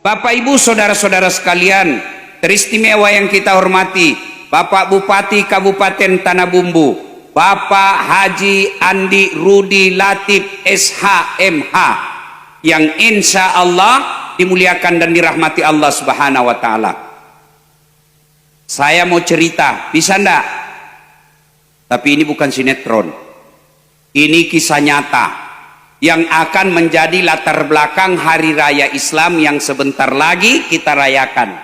Bapak Ibu saudara-saudara sekalian, teristimewa yang kita hormati, Bapak Bupati Kabupaten Tanah Bumbu, Bapak Haji Andi Rudi Latif SHMH, yang insya Allah dimuliakan dan dirahmati Allah Subhanahu wa Ta'ala. Saya mau cerita, bisa enggak? Tapi ini bukan sinetron, ini kisah nyata yang akan menjadi latar belakang Hari Raya Islam yang sebentar lagi kita rayakan.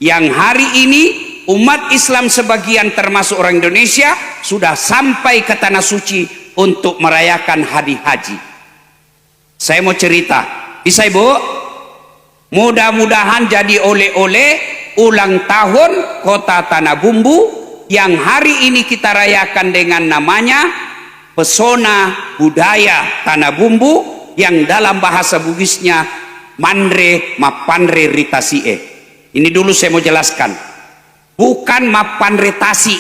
Yang hari ini umat Islam sebagian termasuk orang Indonesia sudah sampai ke Tanah Suci untuk merayakan hari haji. Saya mau cerita, bisa Ibu? Mudah-mudahan jadi oleh-oleh ulang tahun Kota Tanah Bumbu yang hari ini kita rayakan dengan namanya Pesona Budaya Tanah Bumbu, yang dalam bahasa Bugisnya Mandre Mapanre Ritasie. Ini dulu saya mau jelaskan, bukan Mapanre Tasi.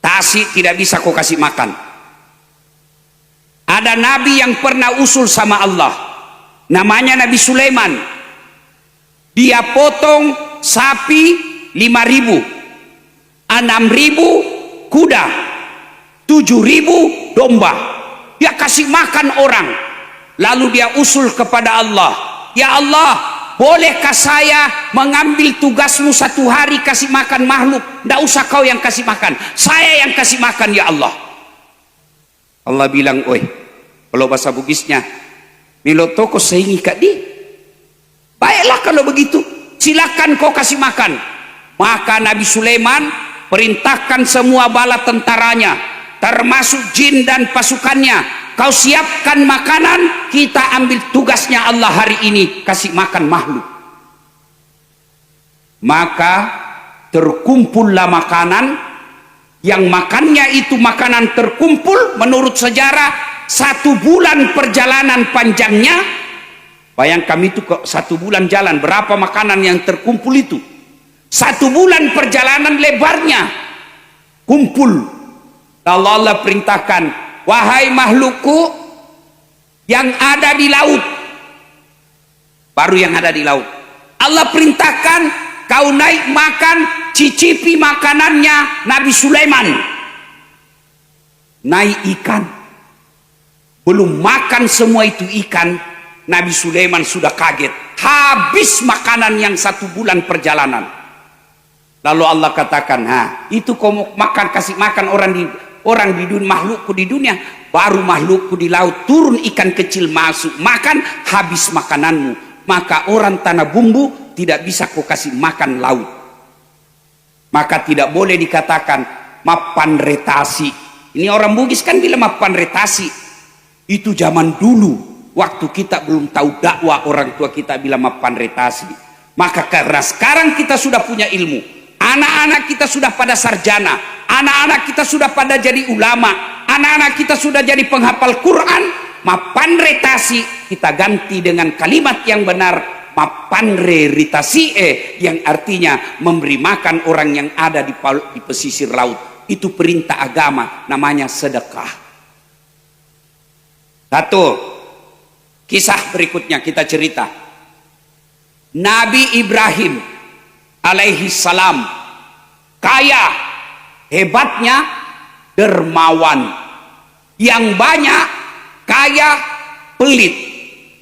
Tasi tidak bisa kau kasih makan. Ada nabi yang pernah usul sama Allah, namanya Nabi Sulaiman. Dia potong sapi 5.000, 6.000 kuda, 7.000 domba. Dia kasih makan orang. Lalu dia usul kepada Allah, ya Allah, bolehkah saya mengambil tugasmu satu hari kasih makan makhluk? Tidak usah kau yang kasih makan, saya yang kasih makan ya Allah. Allah bilang, oi, kalau bahasa Bugisnya, Milotoko seingi kak di. Baiklah kalau begitu, silakan kau kasih makan. Maka Nabi Sulaiman perintahkan semua bala tentaranya, termasuk jin dan pasukannya, kau siapkan makanan, kita ambil tugasnya Allah hari ini kasih makan makhluk. Maka terkumpullah makanan, yang makannya itu makanan terkumpul menurut sejarah 1 bulan perjalanan panjangnya. Bayangkan itu kok 1 bulan jalan, berapa makanan yang terkumpul itu? 1 bulan perjalanan lebarnya kumpul. Allah perintahkan, wahai makhlukku yang ada di laut, baru yang ada di laut, Allah perintahkan kau naik makan, cicipi makanannya Nabi Sulaiman. Naik ikan, belum makan semua itu ikan, Nabi Sulaiman sudah kaget, habis makanan yang 1 bulan perjalanan. Lalu Allah katakan, itu kau mau makan, kasih makan orang di dunia, makhlukku di dunia, baru makhlukku di laut turun ikan kecil masuk makan, habis makananmu. Maka orang Tanah Bumbu tidak bisa kau kasih makan laut. Maka tidak boleh dikatakan mapan retasi. Ini orang Bugis kan bilang mapan retasi. Itu zaman dulu, waktu kita belum tahu dakwah, orang tua kita bilang mapan retasi. Maka karena sekarang kita sudah punya ilmu, anak-anak kita sudah pada sarjana, anak-anak kita sudah pada jadi ulama, anak-anak kita sudah jadi penghafal Quran, mapanre tasi kita ganti dengan kalimat yang benar, mapanre ritasie, yang artinya memberi makan orang yang ada di pesisir laut. Itu perintah agama, namanya sedekah. Satu kisah berikutnya kita cerita, Nabi Ibrahim alaihi salam kaya, hebatnya dermawan, yang banyak kaya pelit,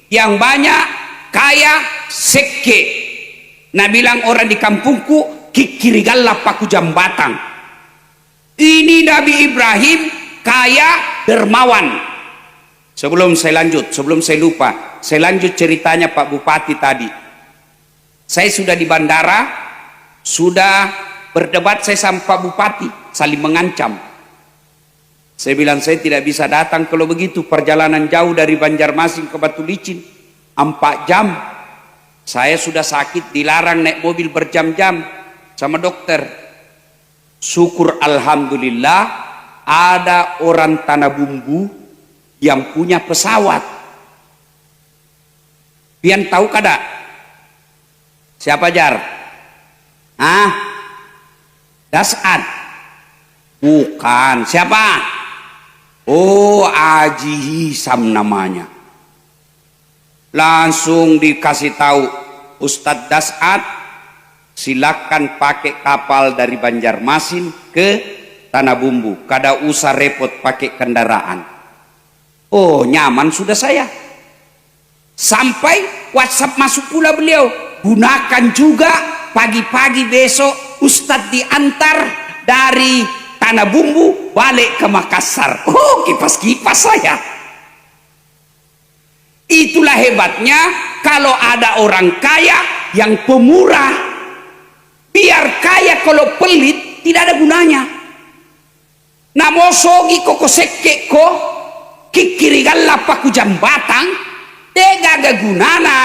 yang banyak kaya seke. Nah bilang orang di kampungku kikirigalla paku jambatan. Ini Nabi Ibrahim kaya dermawan. Sebelum saya lanjut, sebelum saya lupa, saya lanjut ceritanya Pak Bupati tadi. Saya sudah di bandara, sudah berdebat saya sama Pak Bupati, saling mengancam. Saya bilang saya tidak bisa datang kalau begitu, perjalanan jauh dari Banjarmasin ke Batu Licin 4 jam. Saya sudah sakit, dilarang naik mobil berjam-jam sama dokter. Syukur alhamdulillah ada orang Tanah Bumbu yang punya pesawat. Pian tahu kada? Siapa Jar? Dasad? Bukan. Siapa? Oh, Haji Hisam namanya. Langsung dikasih tahu, Ustadz Das'ad silakan pakai kapal dari Banjarmasin ke Tanah Bumbu, kada usah repot pakai kendaraan. Oh, nyaman sudah saya. Sampai WhatsApp masuk pula beliau, gunakan juga pagi-pagi besok Ustadz diantar dari Tanah Bumbu balik ke Makassar. Oh, kipas-kipas saya. Itulah hebatnya kalau ada orang kaya yang pemurah. Biar kaya kalau pelit tidak ada gunanya. Namosogi koko sekke ko kikirigalla paku jambatang tegaga gunana.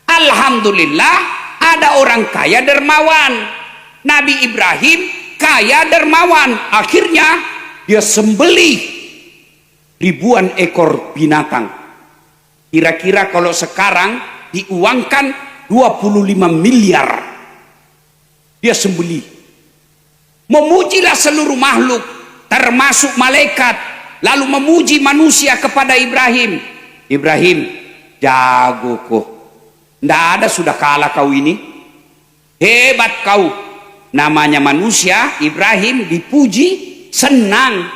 Alhamdulillah ada orang kaya dermawan. Nabi Ibrahim kaya dermawan. Akhirnya dia sembelih ribuan ekor binatang. Kira-kira kalau sekarang diuangkan 25 miliar. Dia sembelih. Memujilah seluruh makhluk, termasuk malaikat. Lalu memuji manusia kepada Ibrahim. Ibrahim, jago kok. Nggak ada sudah kalah kau ini. Hebat kau. Namanya manusia, Ibrahim dipuji, senang.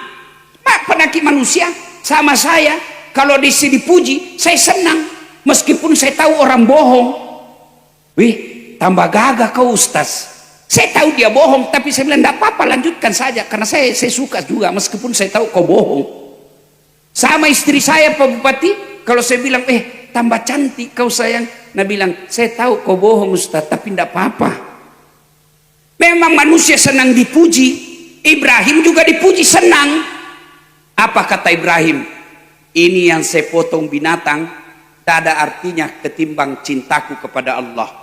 Penaki manusia sama saya. Kalau dipuji, saya senang. Meskipun saya tahu orang bohong. Wih, tambah gagah kau Ustaz. Saya tahu dia bohong, tapi saya bilang, tidak apa-apa, lanjutkan saja. Karena saya suka juga, meskipun saya tahu kau bohong. Sama istri saya, Pak Bupati, kalau saya bilang, tambah cantik kau sayang. Nah bilang, saya tahu kau bohong Ustaz, tapi tidak apa-apa. Memang manusia senang dipuji. Ibrahim juga dipuji, senang. Apa kata Ibrahim? Ini yang saya potong binatang, tak ada artinya ketimbang cintaku kepada Allah.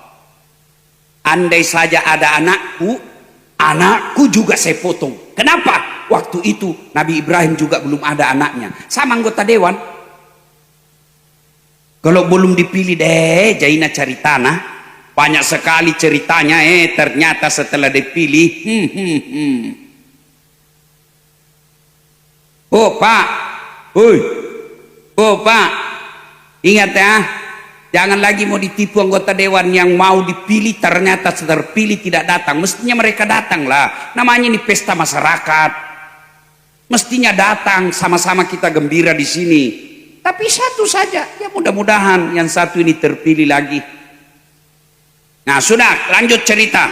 Andai saja ada anakku juga saya potong. Kenapa? Waktu itu Nabi Ibrahim juga belum ada anaknya. Sama anggota dewan. Kalau belum dipilih deh, Jaina cari tanah. Banyak sekali ceritanya, ternyata setelah dipilih. Oh Pak, oh Pak, ingat ya, jangan lagi mau ditipu anggota dewan yang mau dipilih ternyata terpilih tidak datang. Mestinya mereka datang lah. Namanya ini pesta masyarakat. Mestinya datang, sama-sama kita gembira di sini. Tapi satu saja, ya mudah-mudahan yang satu ini terpilih lagi. Nah sudah, lanjut cerita.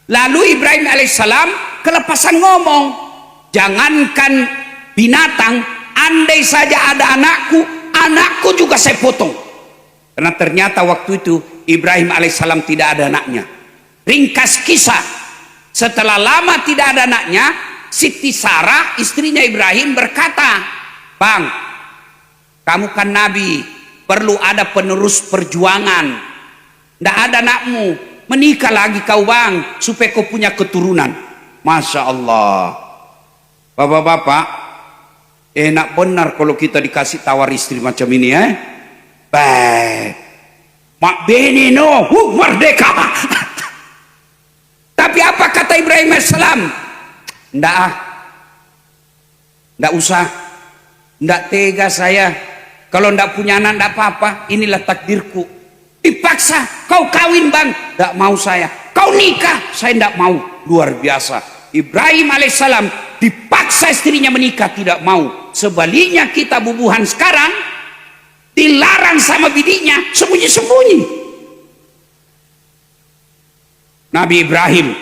Lalu Ibrahim alaihissalam kelepasan ngomong, jangankan binatang, andai saja ada anakku juga saya potong. Karena ternyata waktu itu Ibrahim alaihissalam tidak ada anaknya. Ringkas kisah, setelah lama tidak ada anaknya, Siti Sarah istrinya Ibrahim berkata, Bang, kamu kan nabi, perlu ada penerus perjuangan. Tidak ada anakmu, menikah lagi kau bang, supaya kau punya keturunan. Masya Allah. Bapak-bapak, enak benar kalau kita dikasih tawar istri macam ini ya. Baik. Mak beni no, merdeka. Tapi apa kata Ibrahim alaihissalam? Ndak usah. Ndak tega saya. Kalau ndak punya anak ndak apa-apa. Inilah takdirku. Dipaksa, kau kawin bang. Ndak mau saya. Kau nikah, saya ndak mau. Luar biasa. Ibrahim alaihissalam dipaksa istrinya menikah, tidak mau. Sebaliknya kita bubuhan sekarang dilarang sama bidinya, sembunyi-sembunyi. Nabi Ibrahim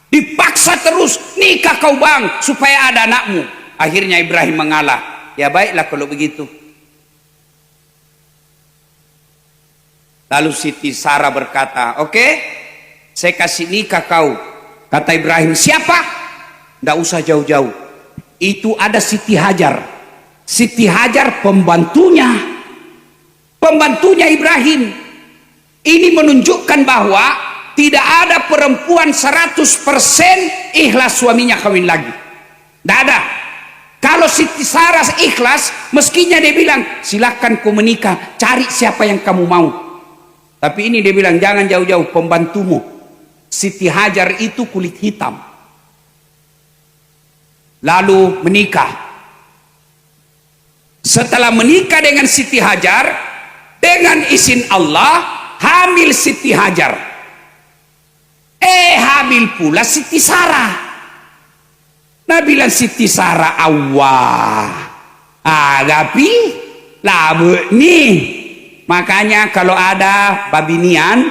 dipaksa terus, nikah kau bang supaya ada anakmu. Akhirnya Ibrahim mengalah. Ya baiklah kalau begitu. Lalu Siti Sarah berkata, oke, saya kasih nikah kau. Kata Ibrahim, siapa? Tidak usah jauh-jauh. Itu ada Siti Hajar. Siti Hajar pembantunya Ibrahim. Ini menunjukkan bahwa tidak ada perempuan 100% ikhlas suaminya kawin lagi. Tidak ada. Kalau Siti Sarah ikhlas, meskinya dia bilang, silahkan kau menikah, cari siapa yang kamu mau. Tapi ini dia bilang, jangan jauh-jauh, pembantumu. Siti Hajar itu kulit hitam. Lalu menikah. Setelah menikah dengan Siti Hajar, dengan izin Allah hamil Siti Hajar. Hamil pula Siti Sarah. Nah bilang Siti Sarah, awah agapi labu nih. Makanya kalau ada babinian,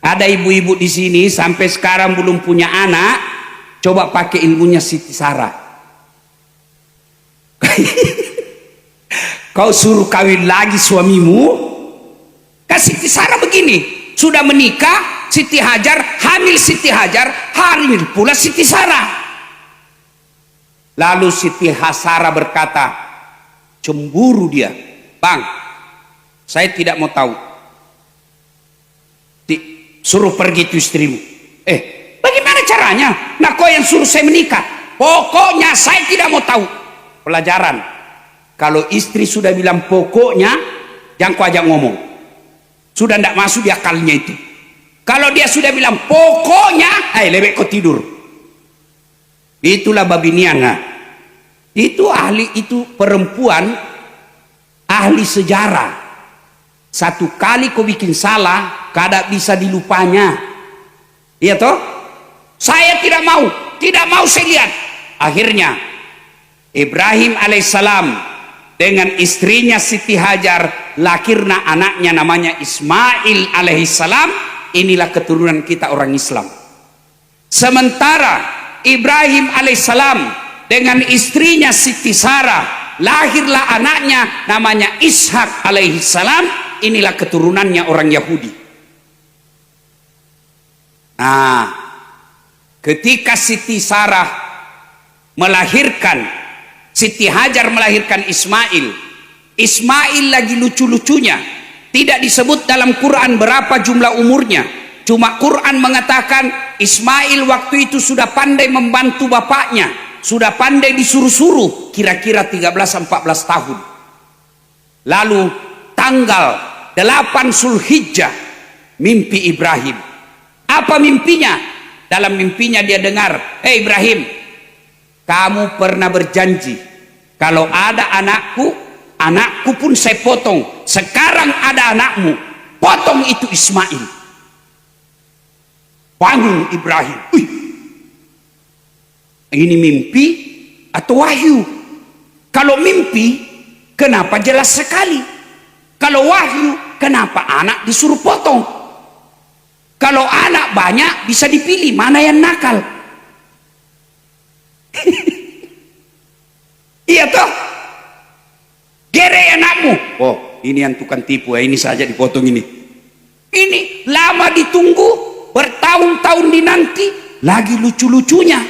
ada ibu-ibu di sini sampai sekarang belum punya anak, coba pakai ilmunya Siti Sarah. Kau suruh kawin lagi suamimu, kan Siti Sarah begini, sudah menikah Siti Hajar, hamil Siti Hajar, hamil pula Siti Sarah. Lalu Siti Sarah berkata, cemburu dia, bang, saya tidak mau tahu, suruh pergi itu istrimu. Bagaimana caranya? Nah kau yang suruh saya menikah, pokoknya saya tidak mau tahu. Pelajaran, kalau istri sudah bilang pokoknya, jangan kau ajak ngomong, sudah tidak masuk di akalnya itu. Kalau dia sudah bilang pokoknya, lebih kau tidur. Itulah babinian. Nah, itu ahli, itu perempuan ahli sejarah. Satu kali kau bikin salah, kada bisa dilupanya. Iya toh? Saya tidak mau saya lihat. Akhirnya Ibrahim alaihissalam dengan istrinya Siti Hajar lahirna anaknya namanya Ismail alaihissalam. Inilah keturunan kita orang Islam. Sementara Ibrahim alaihissalam dengan istrinya Siti Sarah lahirlah anaknya namanya Ishak alaihissalam. Inilah keturunannya orang Yahudi. Nah, ketika Siti Sarah melahirkan, Siti Hajar melahirkan Ismail. Ismail lagi lucu-lucunya. Tidak disebut dalam Quran berapa jumlah umurnya. Cuma Quran mengatakan Ismail waktu itu sudah pandai membantu bapaknya. Sudah pandai disuruh-suruh. Kira-kira 13-14 tahun. Lalu tanggal 8 Zulhijjah mimpi Ibrahim. Apa mimpinya? Dalam mimpinya dia dengar, Ibrahim, kamu pernah berjanji kalau ada anakku pun saya potong. Sekarang ada anakmu, potong itu Ismail. Bangun Ibrahim. Ini mimpi atau wahyu? Kalau mimpi, kenapa jelas sekali? Kalau wahyu, kenapa anak disuruh potong? Kalau anak banyak bisa dipilih mana yang nakal. Iya toh? Gere anakmu. Oh, ini yang tukang tipu ya, ini saja dipotong ini. Ini lama ditunggu, bertahun-tahun dinanti, lagi lucu-lucunya.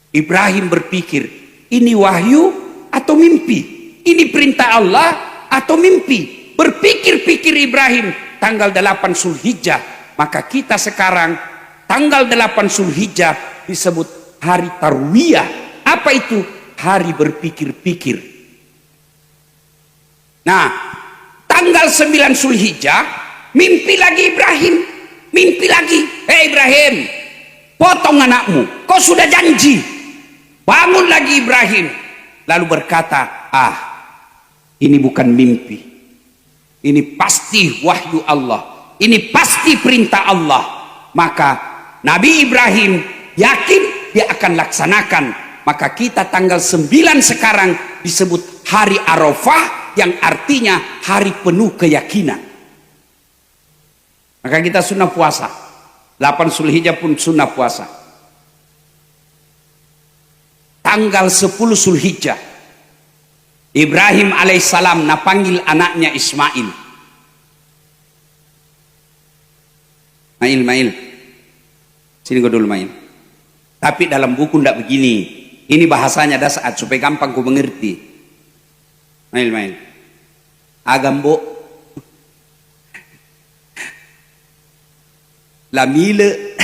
Ibrahim berpikir, ini wahyu atau mimpi? Ini perintah Allah atau mimpi? Berpikir-pikir Ibrahim, tanggal 8 Zulhijjah. Maka kita sekarang tanggal 8 Zulhijjah disebut hari Tarwiyah. Apa itu? Hari berpikir-pikir. Nah, tanggal 9 Zulhijjah mimpi lagi Ibrahim. Mimpi lagi, Ibrahim, potong anakmu, kau sudah janji. Bangun lagi Ibrahim, lalu berkata, ini bukan mimpi, ini pasti wahyu Allah, ini pasti perintah Allah. Maka Nabi Ibrahim yakin dia akan laksanakan. Maka kita tanggal 9 sekarang disebut hari Arafah, yang artinya hari penuh keyakinan. Maka kita sunnah puasa. 8 Zulhijjah pun sunnah puasa. Tanggal 10 Zulhijjah Ibrahim alaihissalam panggil anaknya Ismail. Mail. Sini kau dulu Mail. Tapi dalam buku tidak begini. Ini bahasanya dasar supaya gampang kau mengerti. Mail. Agambo Lamile.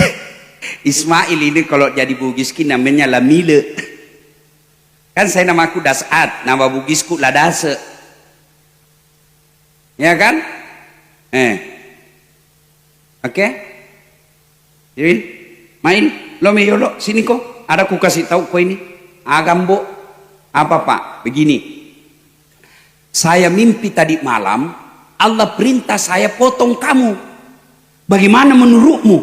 Ismail ini kalau jadi Bugiskin namanya Lamile. Kan saya namaku Dasat, nama Bugisku Ladase. Ya kan? Oke? Jadi main lo meyolo sini kok. Ada ku kasih tahu kau ini. Agambo apa Pak? Begini. Saya mimpi tadi malam, Allah perintah saya potong kamu. Bagaimana menurutmu?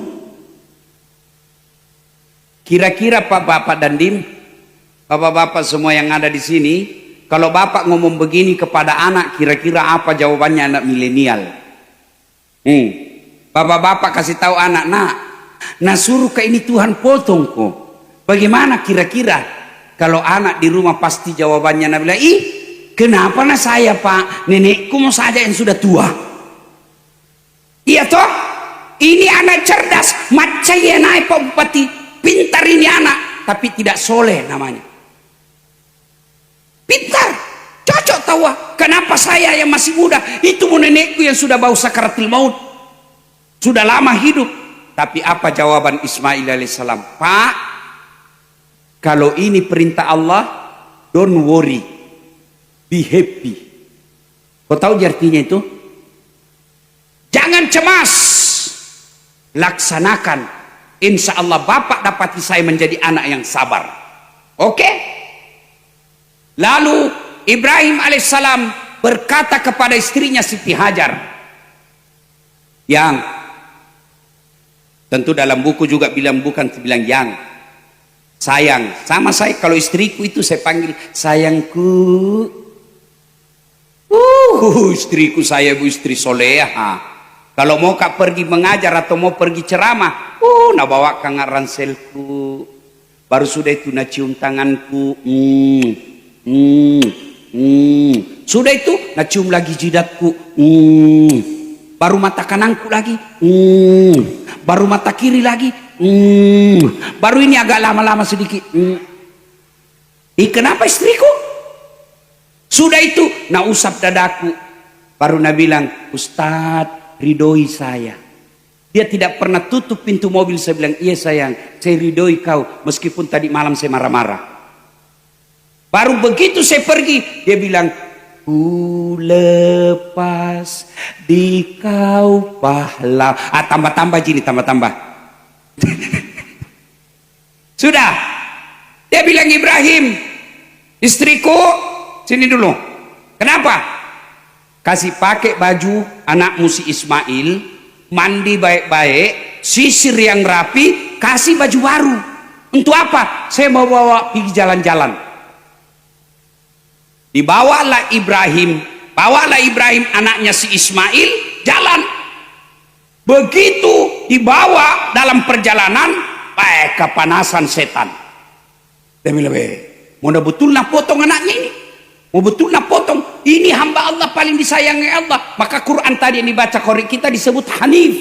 Kira-kira Pak Bapak dan Dim, Bapak-bapak semua yang ada di sini, kalau Bapak ngomong begini kepada anak, kira-kira apa jawabannya anak milenial? Bapak-bapak kasih tahu anak, nah suruh ke ini Tuhan potong kok. Bagaimana kira-kira? Kalau anak di rumah pasti jawabannya nak bilang, ih kenapa nah saya Pak, nenekku mau saja yang sudah tua. Iya toh? Ini anak cerdas, macam ya naik Pak Bupati, pintar ini anak, tapi tidak soleh namanya. Pintar, cocok tahu. Kenapa saya yang masih muda, itu mau nenekku yang sudah bau sakaratil maut, sudah lama hidup. Tapi apa jawaban Ismail alaihissalam? Pak, kalau ini perintah Allah, don't worry, be happy. Kau tahu artinya itu? Jangan cemas, laksanakan. Insya Allah Bapak dapati saya menjadi anak yang sabar. Oke? Lalu Ibrahim alaihissalam berkata kepada istrinya Siti Hajar, yang tentu dalam buku juga bilang yang sayang. Sama saya kalau istriku itu saya panggil sayangku. Istriku saya bu istri soleha. Kalau mau kak pergi mengajar atau mau pergi ceramah, nak bawa kang ranselku. Baru sudah itu nak cium tanganku. Sudah itu nak cium lagi jidatku. Baru mata kananku lagi. Baru mata kiri lagi. Baru ini agak lama-lama sedikit. Kenapa istriku? Sudah itu nak usap dadaku. Baru nak bilang, Ustadz ridhoi saya. Dia tidak pernah tutup pintu mobil. Saya bilang, iya sayang, saya ridhoi kau meskipun tadi malam saya marah-marah. Baru begitu saya pergi, dia bilang, ku lepas di kau pahlawan. Tambah-tambah Jini, tambah-tambah. Sudah. Dia bilang, Ibrahim, istriku, sini dulu. Kenapa? Kasih pakai baju anakmu si Ismail, mandi baik-baik, sisir yang rapi, kasih baju baru. Untuk apa? Saya mau bawa pergi jalan-jalan. Bawalah Ibrahim anaknya si Ismail jalan. Begitu dibawa dalam perjalanan, kepanasan setan. Dia bilang, mau betul nak potong anaknya ini? Mau betul nak potong? Ini hamba Allah paling disayangi Allah. Maka Quran tadi yang dibaca korek kita disebut Hanif.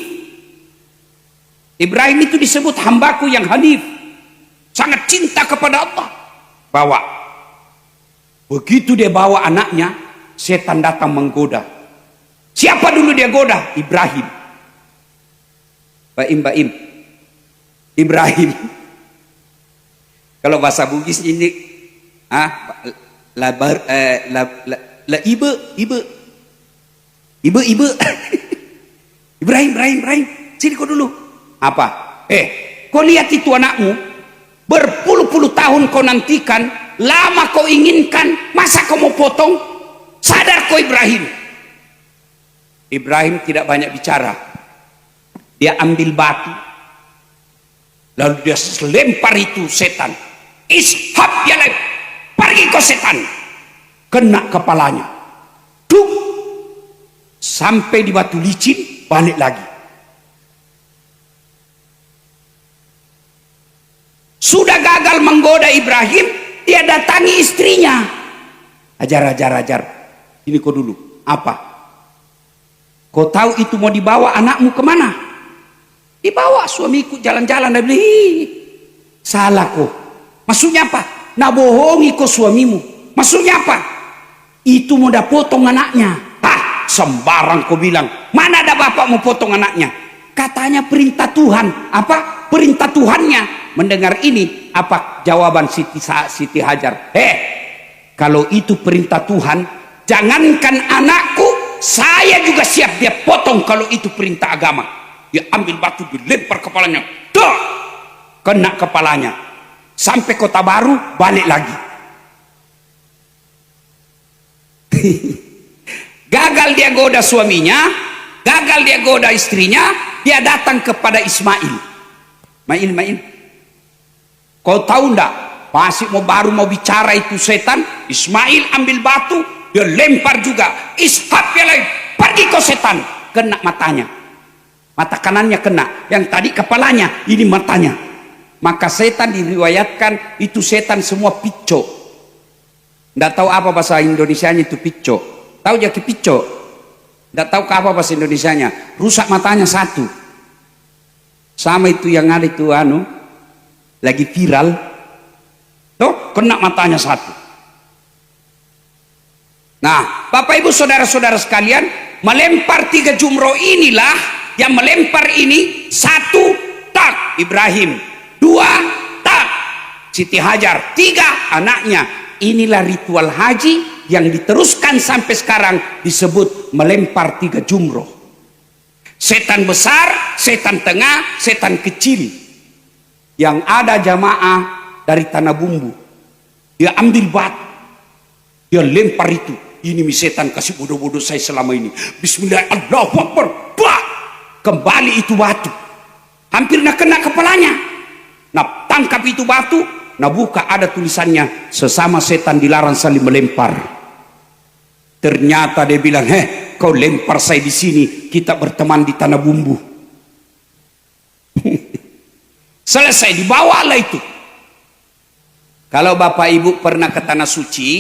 Ibrahim itu disebut hambaku yang Hanif, sangat cinta kepada Allah. Bawa. Begitu dia bawa anaknya, setan datang menggoda. Siapa dulu dia goda? Ibrahim. Baim. Ibrahim. Kalau bahasa Bugis ini, ibe. Ibrahim, sini kau dulu. Apa? Kau lihat itu anakmu, berpuluh-puluh tahun kau nantikan, lama kau inginkan, masa kau mau potong? Sadar kau Ibrahim. Ibrahim tidak banyak bicara. Dia ambil batu, lalu dia lempar itu setan. Ishab dia lempar. Pergi kau setan. Kena kepalanya. Duk. Sampai di batu licin, balik lagi. Sudah gagal menggoda Ibrahim, dia datangi istrinya. Ajar. Ini kau dulu. Apa? Kau tahu itu mau dibawa anakmu kemana? Dibawa suamiku jalan-jalan. Dia bilang, salah kau. Maksudnya apa? Nak bohongi kau suamimu. Maksudnya apa? Itu mau dah potong anaknya. Sembarang kau bilang. Mana ada bapak mau potong anaknya? Katanya perintah Tuhan. Apa? Perintah Tuhannya. Mendengar ini, apa jawaban Siti Hajar? Kalau itu perintah Tuhan, jangankan anakku, saya juga siap dia potong kalau itu perintah agama. Dia ambil batu, dilempar kepalanya. Duh! Kena kepalanya. Sampai kota baru, balik lagi. Gagal dia goda suaminya, gagal dia goda istrinya, dia datang kepada Ismail. Main. Kau tahu ndak? Masih baru mau bicara itu setan, Ismail ambil batu, dia lempar juga. Ishak dia lagi, pergi kau setan. Kena matanya. Mata kanannya kena, yang tadi kepalanya, ini matanya. Maka setan diriwayatkan itu setan semua pico. Nggak tahu apa bahasa Indonesianya itu pico. Tahu jadi pico? Nggak tahu apa bahasa Indonesianya. Rusak matanya satu. Sama itu yang ada itu lagi viral. Tuh, kena matanya satu. Nah, Bapak Ibu saudara-saudara sekalian, melempar 3 jumroh inilah yang melempar ini. 1 tak Ibrahim, 2 tak Siti Hajar, 3 anaknya. Inilah ritual haji yang diteruskan sampai sekarang, disebut melempar 3 jumroh. Setan besar, setan tengah, setan kecil. Yang ada jamaah dari tanah bumbu, dia ambil batu, dia lempar itu. Ini setan kasih bodoh-bodoh saya selama ini. Bismillah, Allahu Akbar, bah! Kembali itu batu, hampir nak kena kepalanya. Nah, tangkap itu batu, nah buka, ada tulisannya, sesama setan dilarang saling melempar. Ternyata dia bilang, kau lempar saya di sini, kita berteman di tanah bumbu. Selesai, dibawalah itu. Kalau Bapak Ibu pernah ke tanah suci,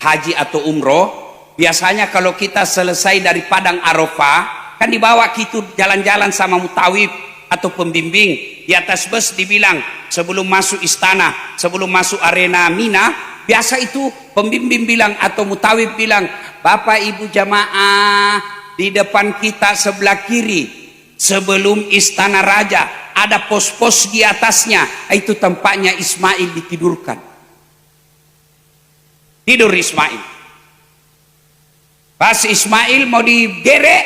haji atau umroh, biasanya kalau kita selesai dari Padang Arafah, kan dibawa gitu jalan-jalan sama mutawif atau pembimbing. Di atas bus dibilang, sebelum masuk istana, sebelum masuk arena Mina, biasa itu pembimbing bilang atau mutawif bilang, Bapak Ibu jamaah, di depan kita sebelah kiri, sebelum istana raja, ada pos-pos di atasnya, itu tempatnya Ismail ditidurkan. Tidur Ismail. Pas Ismail mau digerek,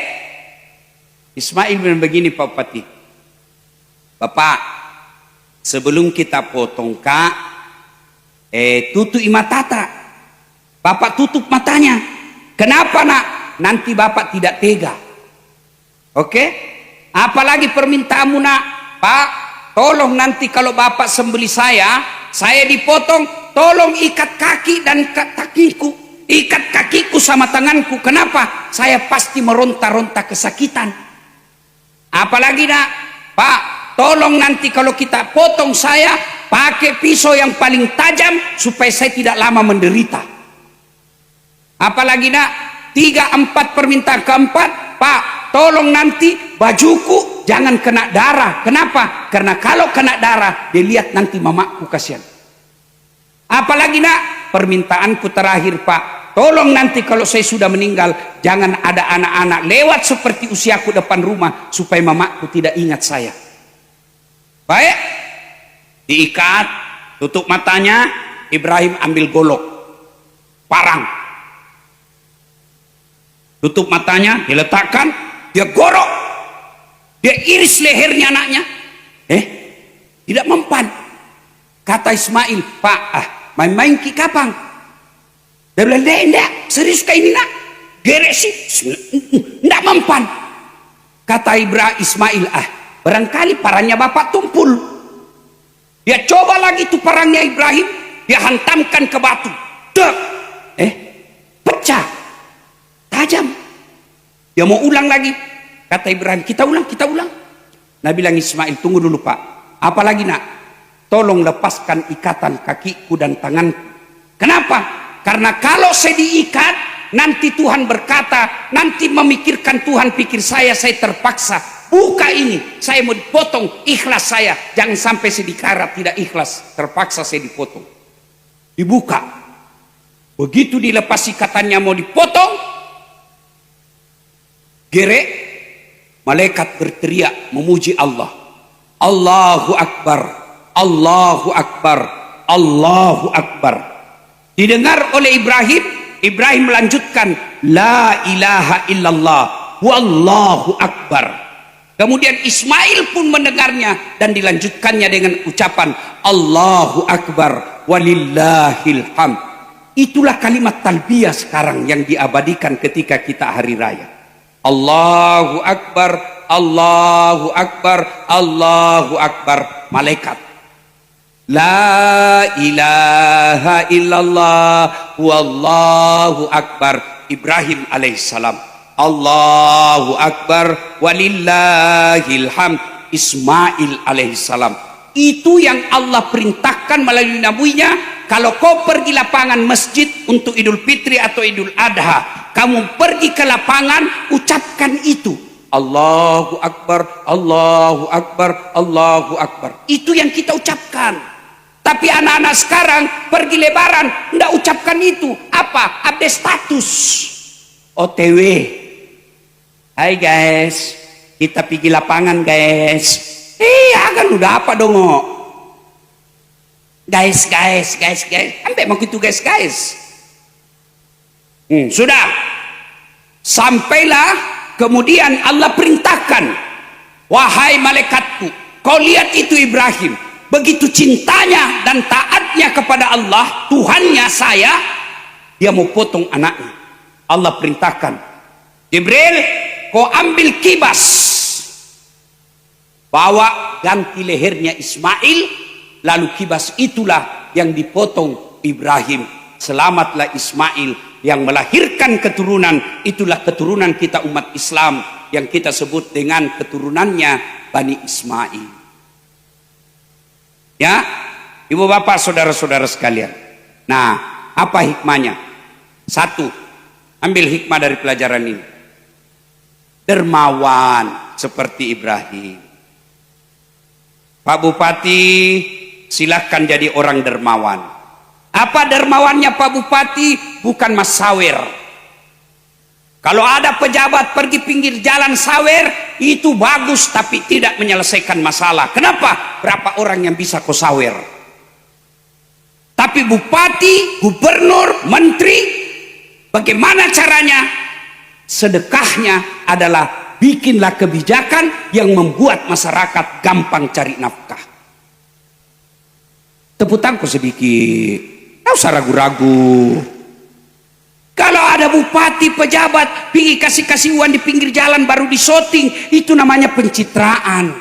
Ismail bilang begini, Pak Bupati, Bapak, sebelum kita potong kak, tutup matata. Bapak tutup matanya. Kenapa nak? Nanti Bapak tidak tega. Oke? Apalagi permintaanmu nak? Pak, tolong nanti kalau Bapak sembelih saya dipotong, tolong ikat kaki dan kakiku, ikat kakiku sama tanganku. Kenapa? Saya pasti meronta-ronta kesakitan. Apalagi nak, Pak, tolong nanti kalau kita potong saya, pakai pisau yang paling tajam supaya saya tidak lama menderita. Apalagi nak, 3, 4 permintaan. Keempat, Pak, tolong nanti bajuku jangan kena darah. Kenapa? Karena kalau kena darah, dia lihat nanti mamaku kasihan. Apalagi nak, permintaanku terakhir Pak, tolong nanti kalau saya sudah meninggal, jangan ada anak-anak lewat seperti usiaku depan rumah, supaya mamaku tidak ingat saya. Baik, diikat, tutup matanya. Ibrahim ambil golok, parang, tutup matanya, diletakkan, dia gorok, dia iris lehernya anaknya. Tidak mempan. Kata Ismail, Pak, main-main ki kapang? Dia bilang, enggak, serius kayak ini nak, gerek sih, enggak mempan. Kata Ismail, barangkali parangnya Bapak tumpul. Dia coba lagi tuh parangnya Ibrahim, dia hantamkan ke batu, dek, pecah, tajam. Dia mau ulang lagi. Kata Ibrahim, kita ulang. Nah bilang Ismail, tunggu dulu Pak, apalagi nak, tolong lepaskan ikatan kakiku dan tanganku. Kenapa? Karena kalau saya diikat, nanti Tuhan berkata, nanti memikirkan Tuhan pikir saya terpaksa. Buka ini, saya mau dipotong, ikhlas saya. Jangan sampai saya dikarat tidak ikhlas, terpaksa saya dipotong. Dibuka. Begitu dilepas ikatannya mau dipotong, gerek, malaikat berteriak memuji Allah. Allahu Akbar, Allahu Akbar, Allahu Akbar. Didengar oleh Ibrahim. Ibrahim melanjutkan, La ilaha illallah, Wallahu Akbar. Kemudian Ismail pun mendengarnya dan dilanjutkannya dengan ucapan Allahu Akbar, walillahil hamd. Itulah kalimat talbiyah sekarang yang diabadikan ketika kita hari raya. Allahu Akbar, Allahu Akbar, Allahu Akbar. Malaikat. La ilaha illallah wallahu akbar. Ibrahim alaihissalam. Allahu Akbar walillahil hamd. Ismail alaihissalam. Itu yang Allah perintahkan melalui nabinya. Kalau kau pergi lapangan masjid untuk Idul Fitri atau Idul Adha, kamu pergi ke lapangan, ucapkan itu. Allahu Akbar, Allahu Akbar, Allahu Akbar. Itu yang kita ucapkan. Tapi anak-anak sekarang pergi lebaran, tidak ucapkan itu. Apa? Update status. OTW. Hai guys, kita pergi lapangan guys. Akan udah apa dong? Guys. Sampai mau gitu guys. Sudah. Sampailah kemudian Allah perintahkan. Wahai malaikatku, kau lihat itu Ibrahim. Begitu cintanya dan taatnya kepada Allah, Tuhannya saya, dia mau potong anaknya. Allah perintahkan. Jibril, kau ambil kibas. Bawa ganti lehernya Ismail. Lalu kibas itulah yang dipotong Ibrahim. Selamatlah Ismail yang melahirkan keturunan. Itulah keturunan kita umat Islam yang kita sebut dengan keturunannya Bani Ismail. Ya, ibu bapak saudara-saudara sekalian. Nah, apa hikmahnya? Satu, ambil hikmah dari pelajaran ini. Dermawan seperti Ibrahim. Pak Bupati, silahkan jadi orang dermawan. Apa dermawannya Pak Bupati? Bukan mas sawer. Kalau ada pejabat pergi pinggir jalan sawer, itu bagus tapi tidak menyelesaikan masalah. Kenapa? Berapa orang yang bisa kau sawer? Tapi bupati, gubernur, menteri, bagaimana caranya? Sedekahnya adalah bikinlah kebijakan yang membuat masyarakat gampang cari nafkah. Tepuk tangan sedikit, tak usah ragu-ragu. Kalau ada bupati, pejabat, pergi kasih uang di pinggir jalan baru disoting, itu namanya pencitraan.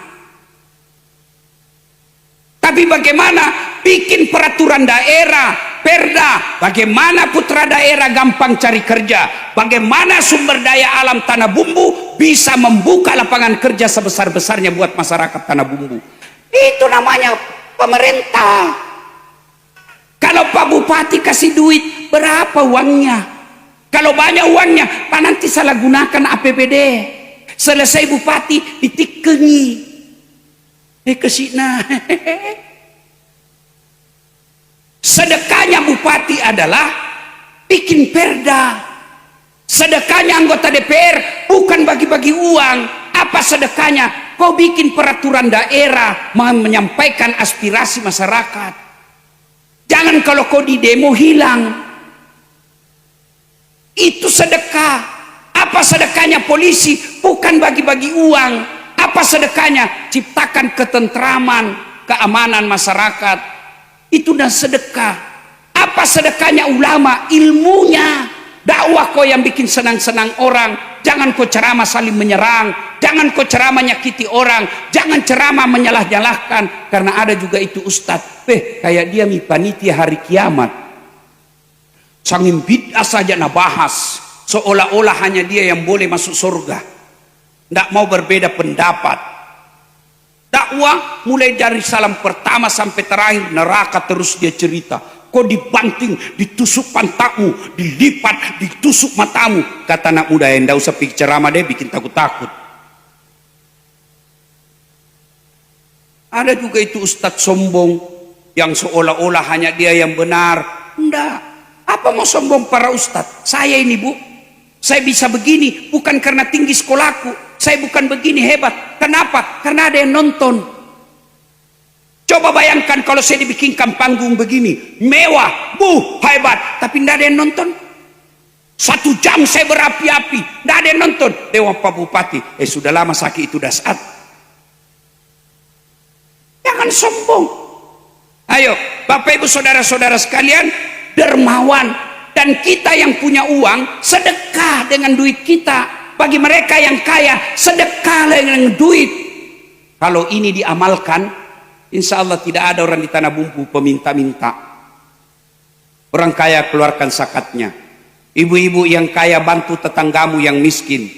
Tapi bagaimana bikin peraturan daerah, perda, bagaimana putra daerah gampang cari kerja, bagaimana sumber daya alam Tanah Bumbu bisa membuka lapangan kerja sebesar-besarnya buat masyarakat Tanah Bumbu. Itu namanya pemerintah. Kalau Pak Bupati kasih duit, berapa uangnya? Kalau banyak uangnya, Pak nanti salah gunakan APBD. Selesai Bupati, ditikengi. Kesina. Sedekahnya Bupati adalah bikin perda. Sedekahnya anggota DPR bukan bagi-bagi uang. Apa sedekahnya? Kau bikin peraturan daerah, menyampaikan aspirasi masyarakat. Jangan kalau kau di demo hilang. Itu sedekah. Apa sedekahnya polisi? Bukan bagi-bagi uang. Apa sedekahnya? Ciptakan ketentraman, keamanan masyarakat. Itu dah sedekah. Apa sedekahnya ulama? Ilmunya. Dakwah kau yang bikin senang-senang orang. Jangan kau ceramah saling menyerang. Jangan kau ceramah nyakiti orang. Jangan ceramah menyalah-nyalahkan. Karena ada juga itu ustadz. Kayak dia panitia hari kiamat. Sangin bid'ah saja nak bahas. Seolah-olah hanya dia yang boleh masuk surga. Tidak mau berbeda pendapat. Dakwah mulai dari salam pertama sampai terakhir neraka terus dia cerita. Kau dibanting, ditusuk pantatmu, dilipat, ditusuk matamu. Kata anak muda yang tidak usah pikir ceramah deh bikin takut-takut. Ada juga itu ustadz sombong yang seolah-olah hanya dia yang benar. Tidak. Apa mau sombong para ustadz? Saya ini bu, saya bisa begini bukan karena tinggi sekolahku. Saya bukan begini hebat. Kenapa? Karena ada yang nonton. Coba bayangkan kalau saya dibikinkan panggung begini, mewah, hebat, tapi tidak ada yang nonton. 1 jam saya berapi-api, tidak ada yang nonton. Dewa Pak Bupati, sudah lama sakit itu dasar. Jangan sombong. Ayo, Bapak Ibu Saudara-saudara sekalian, dermawan. Dan kita yang punya uang, sedekah dengan duit kita. Bagi mereka yang kaya, sedekah dengan duit. Kalau ini diamalkan, insya Allah tidak ada orang di Tanah Bumbu peminta-minta. Orang kaya keluarkan zakatnya. Ibu-ibu yang kaya bantu tetanggamu yang miskin.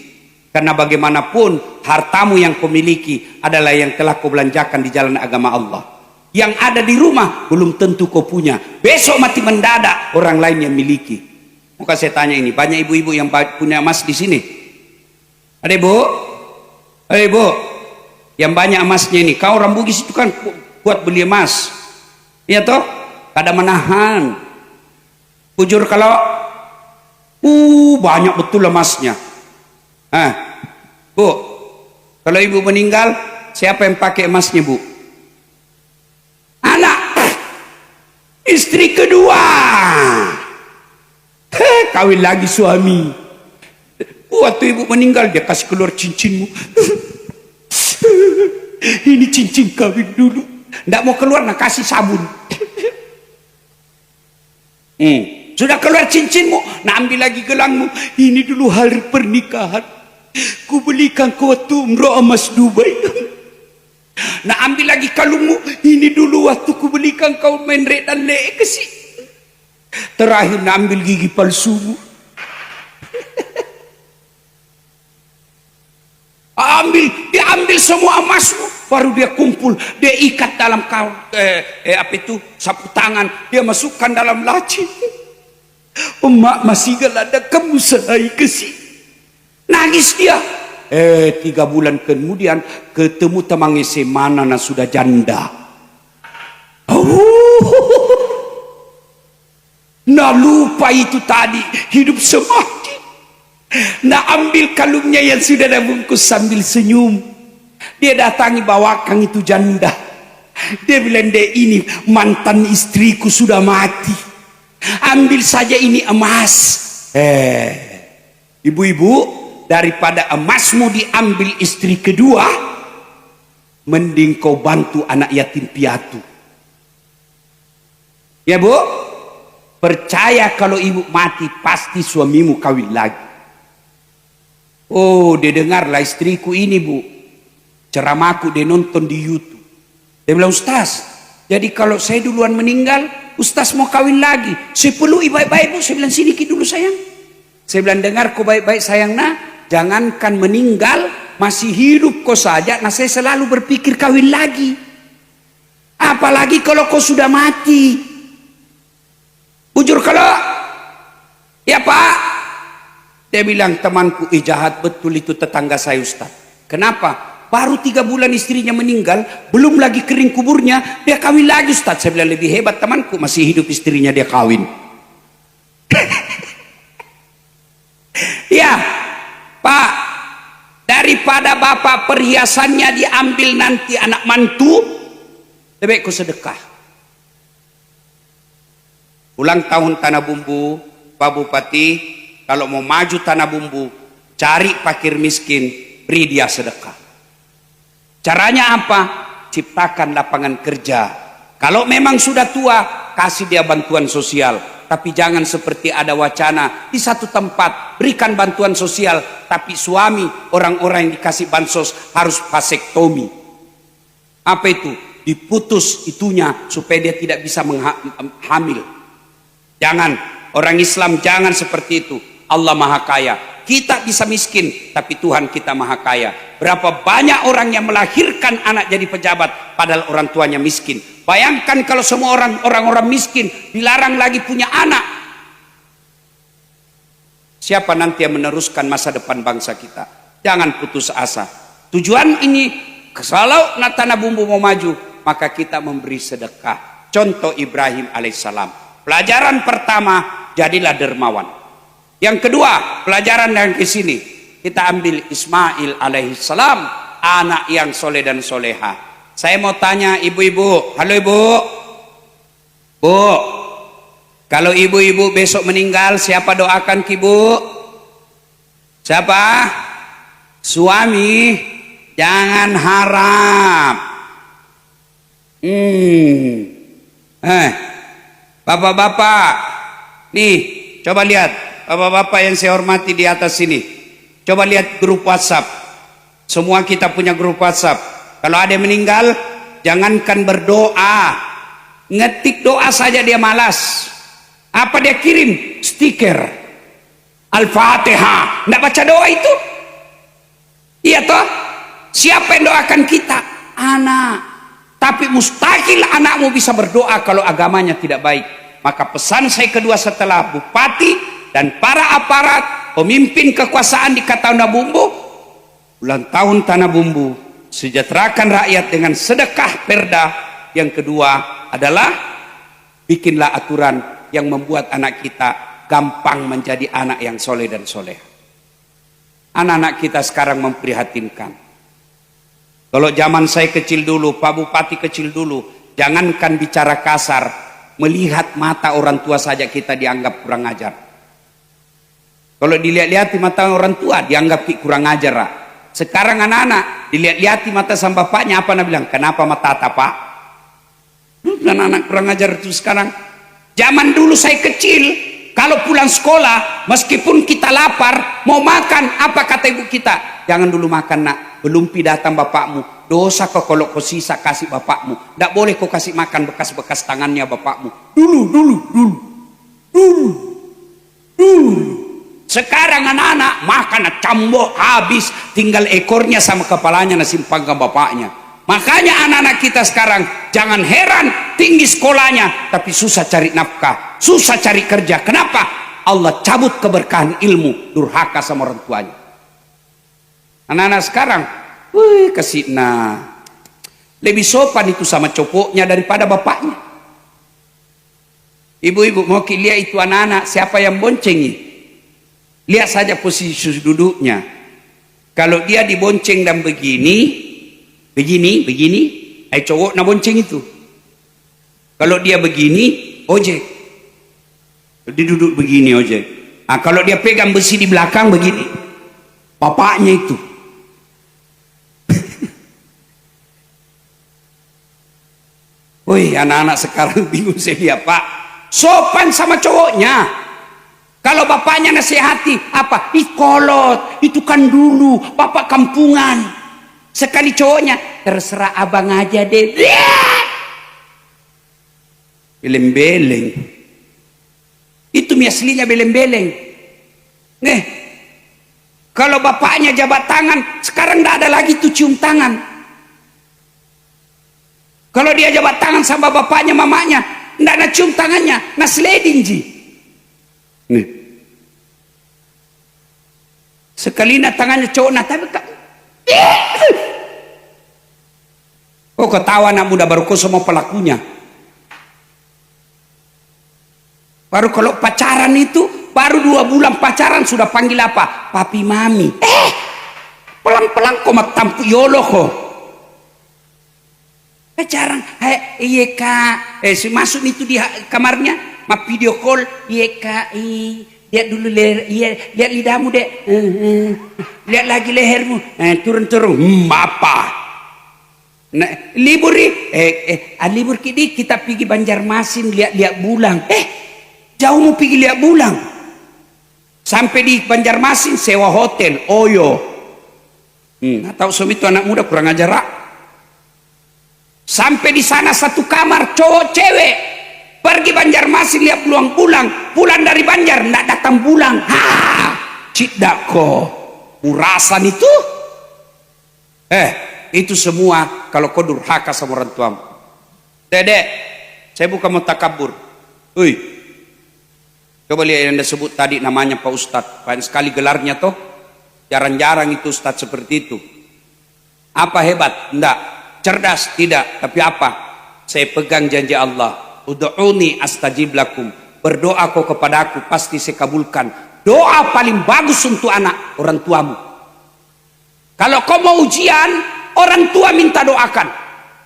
Karena bagaimanapun hartamu yang kau miliki adalah yang telah kau belanjakan di jalan agama Allah. Yang ada di rumah belum tentu kau punya. Besok mati mendadak orang lain yang miliki. Maka saya tanya ini, banyak ibu-ibu yang punya emas di sini? Ada ibu? Ada ibu? Yang banyak emasnya ini. Kau orang Bugis itu kan kuat beli emas. Iya toh? Kada menahan. Jujur kalau banyak betul emasnya. Bu, kalau ibu meninggal, siapa yang pakai emasnya, Bu? Anak, istri kedua, kawin lagi suami. Waktu ibu meninggal, dia kasih keluar cincinmu. Ini cincin kawin dulu. Nggak mau keluar, nak kasih sabun. Sudah keluar cincinmu, nak ambil lagi gelangmu. Ini dulu hari pernikahan. Ku belikan kau waktu umroh emas Dubai. Nak ambil lagi kalungmu. Ini dulu waktu ku belikan kau main red dan le kesih. Terakhir nak ambil gigi palsumu. Diambil semua emasmu, baru dia kumpul, dia ikat dalam sapu tangan, dia masukkan dalam laci. Emak masih gelada, kamu selai kesih. Nangis dia. 3 bulan kemudian ketemu temannya semana na sudah janda. Nah lupa itu tadi, hidup semati. Nah ambil kalungnya yang sudah dibungkus sambil senyum. Dia datangi bawakan itu janda. Dia bilang, dia ini mantan istriku sudah mati. Ambil saja ini emas. Ibu-ibu, daripada emasmu diambil istri kedua, mending kau bantu anak yatim piatu. Ya Bu, percaya kalau ibu mati pasti suamimu kawin lagi. Dia dengarlah istriku ini Bu, ceramahku dia nonton di YouTube. Dia bilang, Ustaz, jadi kalau saya duluan meninggal, Ustaz mau kawin lagi, saya peluk baik-baik Bu. Saya bilang, sini dulu sayang. Saya bilang, dengar kau baik-baik sayang nah, jangankan meninggal, masih hidup kau saja, nah saya selalu berpikir kawin lagi. Apalagi kalau kau sudah mati. Bujur kalau, ya Pak. Dia bilang, temanku, jahat betul itu tetangga saya Ustaz. Kenapa? Baru 3 bulan istrinya meninggal, belum lagi kering kuburnya, dia kawin lagi Ustaz. Saya bilang, lebih hebat temanku, masih hidup istrinya dia kawin. Ya Pak, daripada bapak perhiasannya diambil nanti anak mantu, lebih baik kau sedekah. Ulang tahun Tanah Bumbu, Pak Bupati, kalau mau maju Tanah Bumbu, cari fakir miskin, beri dia sedekah. Caranya apa? Ciptakan lapangan kerja. Kalau memang sudah tua, kasih dia bantuan sosial. Tapi jangan seperti ada wacana di satu tempat berikan bantuan sosial, tapi suami orang-orang yang dikasih bansos harus vasektomi. Apa itu? Diputus itunya supaya dia tidak bisa hamil. Jangan, orang Islam jangan seperti itu. Allah Maha Kaya. Kita bisa miskin, tapi Tuhan kita Maha Kaya. Berapa banyak orang yang melahirkan anak jadi pejabat, padahal orang tuanya miskin. Bayangkan kalau semua orang-orang miskin dilarang lagi punya anak. Siapa nanti yang meneruskan masa depan bangsa kita? Jangan putus asa. Tujuan ini, kalau Tanah Bumbu mau maju, maka kita memberi sedekah. Contoh Ibrahim alaihissalam. Pelajaran pertama, jadilah dermawan. Yang kedua, pelajaran yang ke sini, kita ambil Ismail alaihissalam, anak yang soleh dan soleha. Saya mau tanya ibu-ibu, halo ibu, Bu, kalau ibu-ibu besok meninggal, siapa doakan ke ibu? Siapa? Suami, jangan harap. Bapak-bapak, Nih, coba lihat, bapak-bapak yang saya hormati di atas sini. Coba lihat grup WhatsApp. Semua kita punya grup WhatsApp. Kalau ada yang meninggal, jangankan berdoa, ngetik doa saja dia malas. Apa dia kirim? Stiker Al-Fatihah. Nggak baca doa itu? Iya toh? Siapa yang doakan kita? Anak. Tapi mustahil anakmu bisa berdoa kalau agamanya tidak baik. Maka pesan saya kedua setelah bupati dan para aparat, pemimpin kekuasaan di Tanah Bumbu, ulang tahun Tanah Bumbu, sejahterakan rakyat dengan sedekah perda. Yang kedua adalah bikinlah aturan yang membuat anak kita gampang menjadi anak yang soleh dan soleh. Anak-anak kita sekarang memprihatinkan. Kalau zaman saya kecil dulu, Pak Bupati kecil dulu, jangankan bicara kasar, melihat mata orang tua saja kita dianggap kurang ajar. Kalau dilihat-lihat di mata orang tua dianggap kurang ajar. Sekarang anak-anak dilihat-lihat di mata sama bapaknya, apa nak bilang? Kenapa mata pak? Anak-anak kurang ajar itu sekarang. Zaman dulu saya kecil, kalau pulang sekolah, meskipun kita lapar, mau makan, apa kata ibu kita? Jangan dulu makan nak, belum datang bapakmu. Dosa kau kalau kau sisa kasih bapakmu. Tidak boleh kau kasih makan bekas-bekas tangannya bapakmu. Dulu. Sekarang anak-anak makan cambok habis, tinggal ekornya sama kepalanya nasi panggang bapaknya. Makanya anak-anak kita sekarang jangan heran tinggi sekolahnya, tapi susah cari nafkah, susah cari kerja. Kenapa? Allah cabut keberkahan ilmu, durhaka sama orang tuanya. Anak-anak sekarang, wih kesitna, lebih sopan itu sama copoknya daripada bapaknya. Ibu-ibu mau lihat itu anak-anak siapa yang boncengi? Lihat saja posisi duduknya. Kalau dia dibonceng dan begini, cowok nak bonceng itu. Kalau dia begini, ojek. Dia duduk begini ojek. Kalau dia pegang besi di belakang begini, bapaknya itu. Woi, anak-anak sekarang bingung saya lihat Pak. Sopan sama cowoknya. Kalau bapaknya nasihati, apa? Kolot, itu kan dulu, bapak kampungan. Sekali cowoknya, terserah abang aja deh. Beleng-beleng. Itu aslinya beleng-beleng. Nih, kalau bapaknya jabat tangan, sekarang tidak ada lagi tuh cium tangan. Kalau dia jabat tangan sama bapaknya, mamanya, tidak ada cium tangannya, nah sliding ji. Nih. Sekali nak tangannya cowok nak tapi oh ketawa anak muda baru kau semua pelakunya. Baru kalau pacaran itu baru 2 bulan pacaran sudah panggil apa? Papi mami. Pelan-pelan kau mak tampu yolo kok. Pacaran, iya kak, masuk itu di kamarnya, mak video call, iya kak, lihat dulu leher, iya, lihat lidahmu dek, lihat lagi lehermu, turun, apa? Nah, libur libur kini kita pergi Banjarmasin lihat bulan, jauh mau pergi lihat bulan, sampai di Banjarmasin sewa hotel, oyo, tahu suami itu anak muda kurang ajar. Sampai di sana satu kamar cowok cewek pergi Banjarmasin lihat bulan pulang dari Banjar ndak datang bulan. Cidako urasan itu itu semua kalau kau durhaka sama orang tuamu. Dedek, saya bukan mau takabur. Coba lihat yang anda sebut tadi namanya Pak Ustadz, banyak sekali gelarnya toh, jarang-jarang itu Ustadz seperti itu. Apa hebat? Enggak. Cerdas? Tidak. Tapi apa? Saya pegang janji Allah. Ud'uni astajib lakum. Berdoa kau kepada aku, pasti saya kabulkan. Doa paling bagus untuk anak, orang tuamu. Kalau kau mau ujian, orang tua minta doakan.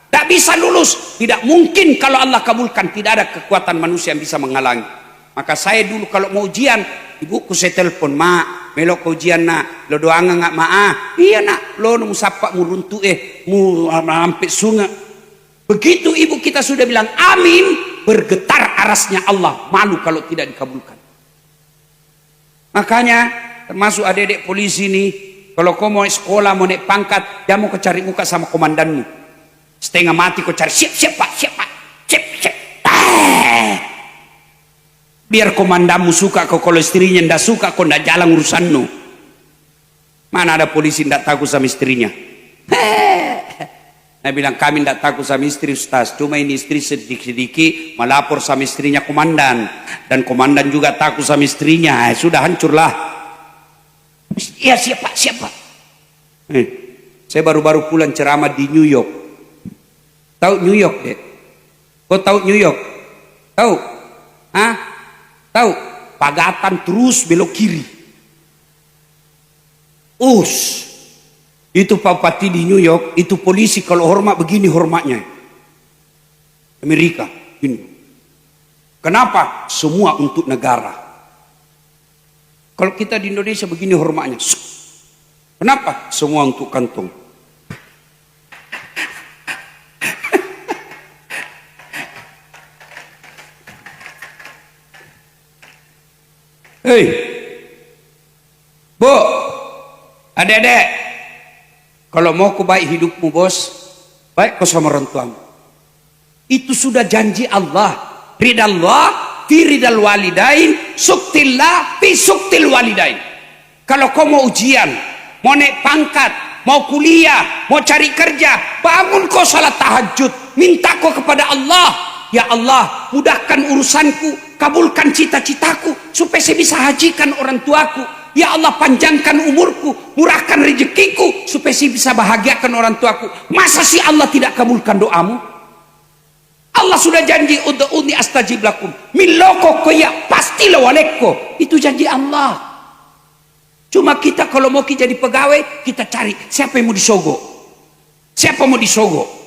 Tak bisa lulus, tidak mungkin kalau Allah kabulkan. Tidak ada kekuatan manusia yang bisa menghalangi. Maka saya dulu kalau mau ujian, ibuku saya telepon, mak, melok ujian nak, lo doa nggak mak? Iya nak, lo musapa muruntu mu sampai sungai. Begitu ibu kita sudah bilang amin, bergetar arasnya Allah, malu kalau tidak dikabulkan. Makanya termasuk adik-adik polisi ini, kalau kau mau sekolah, mau naik pangkat, jangan mau cari muka sama komandanmu. Setengah mati kau cari, siap pak, siap pak, siap. Biar komandanmu suka kau, kalau istrinya tidak suka kau tidak jalan urusanmu. Mana ada polisi tidak takut sama istrinya? Nah bilang kami tidak takut sama istri Ustaz, cuma ini istri sedikit-sedikit melapor sama istrinya komandan, dan komandan juga takut sama istrinya. Sudah hancurlah. Iya siapa? Saya baru-baru pulang ceramah di New York. Tahu New York deh? Kau tahu New York? Tahu? Tahu? Pagatan terus belok kiri. Itu Pak Bupati di New York, itu polisi kalau hormat begini hormatnya. Amerika ini. Kenapa? Semua untuk negara. Kalau kita di Indonesia begini hormatnya. Kenapa? Semua untuk kantong. Hei, Bu, adik-adik, kalau mau ku baik hidupmu bos, baik kau sama orang tuamu. Itu sudah janji Allah. Ridallah fi ridal walidain, suktillah fi suktil walidain. Kalau kau mau ujian, mau naik pangkat, mau kuliah, mau cari kerja, bangun kau salat tahajud, minta kau kepada Allah. Ya Allah, mudahkan urusanku, kabulkan cita-citaku, supaya saya bisa hajikan orang tuaku. Ya Allah, panjangkan umurku, murahkan rezekiku, supaya saya bisa bahagiakan orang tuaku. Masa sih Allah tidak kabulkan doamu? Allah sudah janji, ud'uni astajib lakum. Miloko koya pasti lawaleko. Itu janji Allah. Cuma kita kalau mau jadi pegawai, kita cari siapa yang mau disogok. Siapa mau disogok?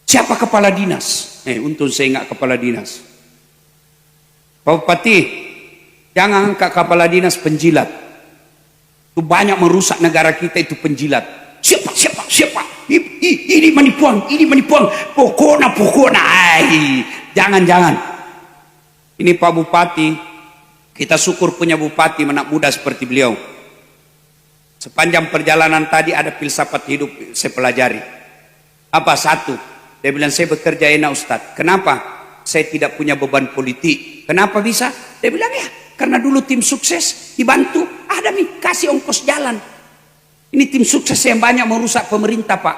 Siapa kepala dinas? Untung saya ingat kepala dinas. Pak Bupati, jangan angkat kepala dinas penjilat. Itu banyak merusak negara kita, itu penjilat. Siapa? Ini menipuan. Pokoknya. Jangan. Ini Pak Bupati, kita syukur punya bupati anak muda seperti beliau. Sepanjang perjalanan tadi ada filsafat hidup saya pelajari. Apa satu? Dia bilang saya bekerja enak Ustaz. Kenapa? Saya tidak punya beban politik. Kenapa bisa? Dia bilang ya karena dulu tim sukses dibantu. Ada nih kasih ongkos jalan. Ini tim sukses yang banyak merusak pemerintah Pak.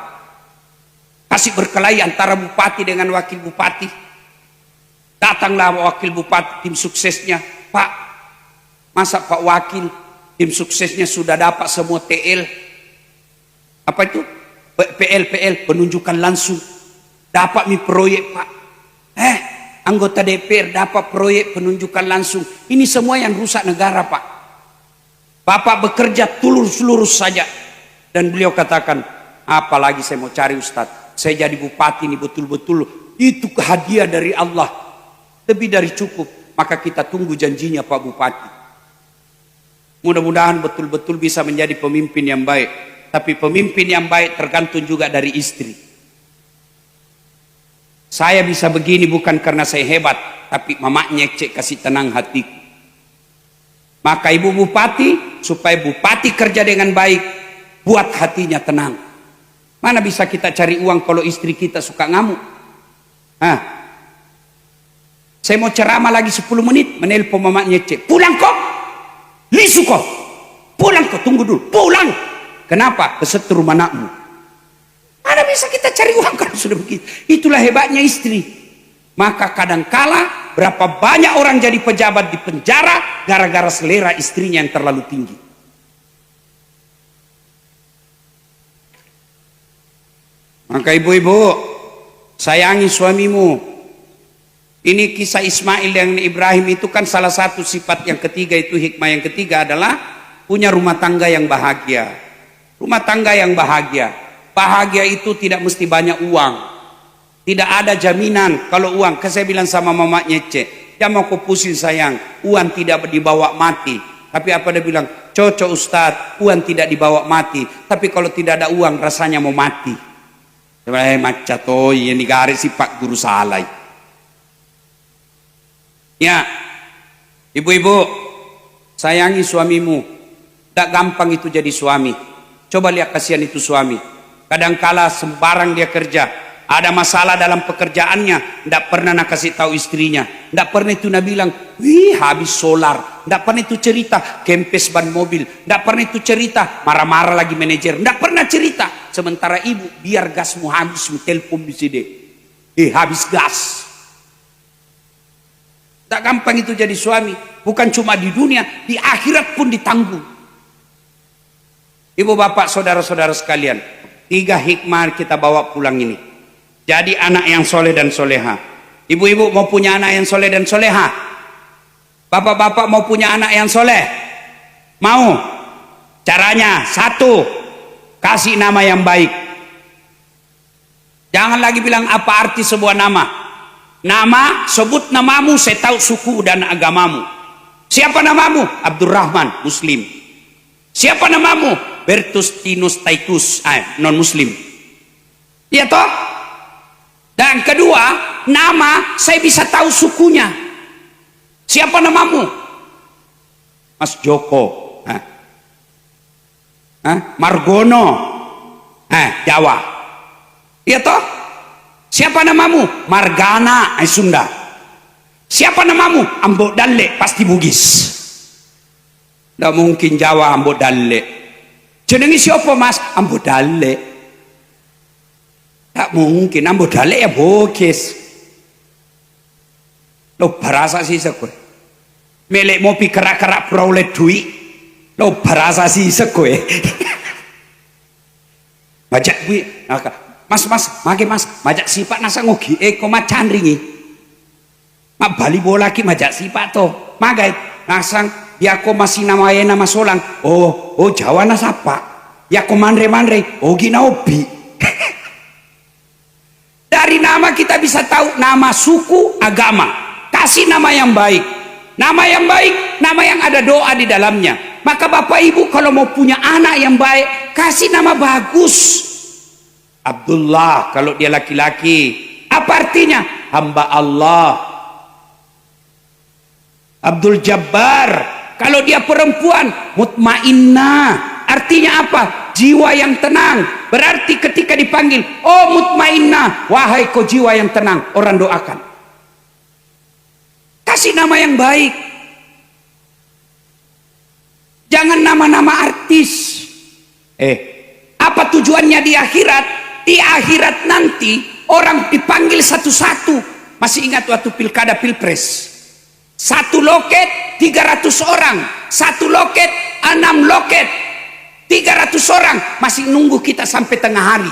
Kasih berkelahi antara bupati dengan wakil bupati. Datanglah wakil bupati tim suksesnya. Pak, masa Pak wakil tim suksesnya sudah dapat semua TL. Apa itu? PL penunjukan langsung. Dapat proyek Pak. Anggota DPR dapat proyek penunjukan langsung. Ini semua yang rusak negara Pak. Bapak bekerja tulus-lurus saja. Dan beliau katakan, apalagi saya mau cari Ustadz. Saya jadi bupati ini betul-betul. Itu hadiah dari Allah. Lebih dari cukup. Maka kita tunggu janjinya Pak Bupati. Mudah-mudahan betul-betul bisa menjadi pemimpin yang baik. Tapi pemimpin yang baik tergantung juga dari istri. Saya bisa begini bukan karena saya hebat, tapi mamaknya cek kasih tenang hatiku. Maka ibu bupati, supaya bupati kerja dengan baik, buat hatinya tenang. Mana bisa kita cari uang kalau istri kita suka ngamuk? Saya mau ceramah lagi 10 menit, menelpon mamaknya cek. Pulang kok? Lisu kok? Pulang kok? Tunggu dulu. Pulang. Kenapa? Kesetrum anakmu. Mana bisa kita cari uang kalau sudah begitu? Itulah hebatnya istri. Maka kadangkala berapa banyak orang jadi pejabat di penjara gara-gara selera istrinya yang terlalu tinggi. Maka ibu-ibu, sayangi suamimu. Ini kisah Ismail dan Ibrahim itu kan salah satu sifat yang ketiga, itu hikmah yang ketiga adalah punya rumah tangga yang bahagia. Rumah tangga yang bahagia. Bahagia itu tidak mesti banyak uang. Tidak ada jaminan kalau uang. Saya bilang sama mamanya Cek, jangan mau kau pusing sayang, uang tidak dibawa mati. Tapi apa dia bilang? Cocok Ustadz, uang tidak dibawa mati. Tapi kalau tidak ada uang rasanya mau mati. Macatoy, ini garis si Pak Guru Salai. Ya, ibu-ibu, sayangi suamimu. Tidak gampang itu jadi suami. Coba lihat kasihan itu suami. Kadangkala sembarang dia kerja. Ada masalah dalam pekerjaannya, tidak pernah nak kasih tahu istrinya. Tidak pernah itu nak bilang, wih habis solar. Tidak pernah itu cerita, kempes ban mobil. Tidak pernah itu cerita, marah-marah lagi manajer. Tidak pernah cerita. Sementara ibu, biar gasmu habis, telepon di sini. Habis gas. Tak gampang itu jadi suami. Bukan cuma di dunia, di akhirat pun ditanggung. Ibu bapak saudara-saudara sekalian, 3 hikmah kita bawa pulang ini. Jadi anak yang soleh dan soleha. Ibu-ibu mau punya anak yang soleh dan soleha? Bapak-bapak mau punya anak yang soleh? Mau? Caranya 1, kasih nama yang baik. Jangan lagi bilang apa arti sebuah nama. Nama, sebut namamu, saya tahu suku dan agamamu. Siapa namamu? Abdurrahman, Muslim. Siapa namamu? Bertustinus Taitus, non Muslim. Iya toh? Dan kedua, nama saya bisa tahu sukunya. Siapa namamu? Mas Joko. Margono. Jawa. Iya toh? Siapa namamu? Margana, Sunda. Siapa namamu? Ambo Dalle, pasti Bugis. Tidak mungkin Jawa Ambo Dalle. Jenengi siapa mas? Ambo Dalle. Tak mungkin, Ambo Dalle ya Bugis. Lo berasa sih sekue. Melek mau kerak-kerak peroleh duit. Lo berasa sih sekue. Majak gue. Mas, mage mas, majak sifat nasa ngogi, koma candringi. Mak bali bola ki majak sifat to. Magai, nasang, ya ko masih namanya nama solang. Oh, Jawa nasapa. Ya ko manre, oh gina obi. Dari nama kita bisa tahu nama suku, agama. Kasih nama yang baik. Nama yang baik, nama yang ada doa di dalamnya. Maka bapak ibu kalau mau punya anak yang baik, kasih nama bagus. Abdullah kalau dia laki-laki, apa artinya? Hamba Allah. Abdul Jabbar kalau dia perempuan, mutmainnah, artinya apa? Jiwa yang tenang. Berarti ketika dipanggil, oh mutmainnah, wahai kau jiwa yang tenang, orang doakan. Kasih nama yang baik. Jangan nama-nama artis. Apa tujuannya di akhirat? Di akhirat nanti orang dipanggil satu-satu. Masih ingat waktu pilkada pilpres? 1 loket 300 orang, 1 loket 6 loket, 300 orang masih nunggu kita sampai tengah hari.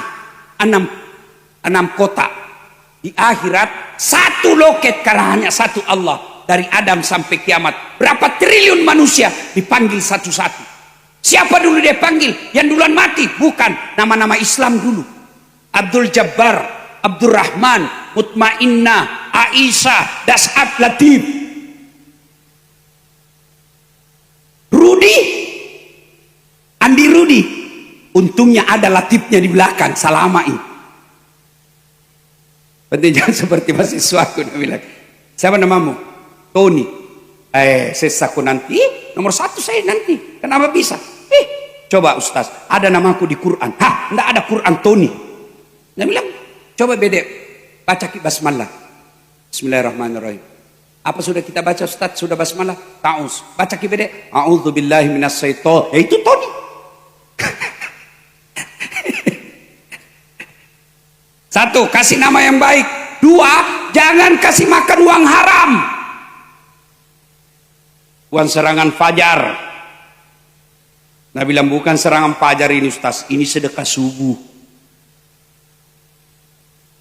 6 kota. Di akhirat 1 loket karena hanya 1 Allah. Dari Adam sampai kiamat, berapa triliun manusia dipanggil satu-satu. Siapa dulu dia panggil? Yang duluan mati? Bukan, nama-nama Islam dulu. Abdul Jabbar, Abdurrahman, Mutmainnah, Aisyah, Das'at, Latif, Rudi, Andi Rudi. Untungnya ada Latifnya di belakang, selama ini. Penting jangan seperti mahasiswa aku bilang, siapa namamu? Tony. Sesaku nanti, nomor 1 saya nanti. Kenapa bisa? Coba Ustaz, ada namaku di Quran. Enggak ada Quran Tony. Dia bilang, coba beda, baca basmalah. Bismillahirrahmanirrahim. Apa sudah kita baca Ustaz? Sudah basmalah? Ta'us. Baca beda, a'udzubillahi minasyaitonir. Itu Tony. 1, kasih nama yang baik. 2, jangan kasih makan uang haram. Uang serangan fajar. Nah bilang bukan serangan fajar ini Ustaz, ini sedekah subuh.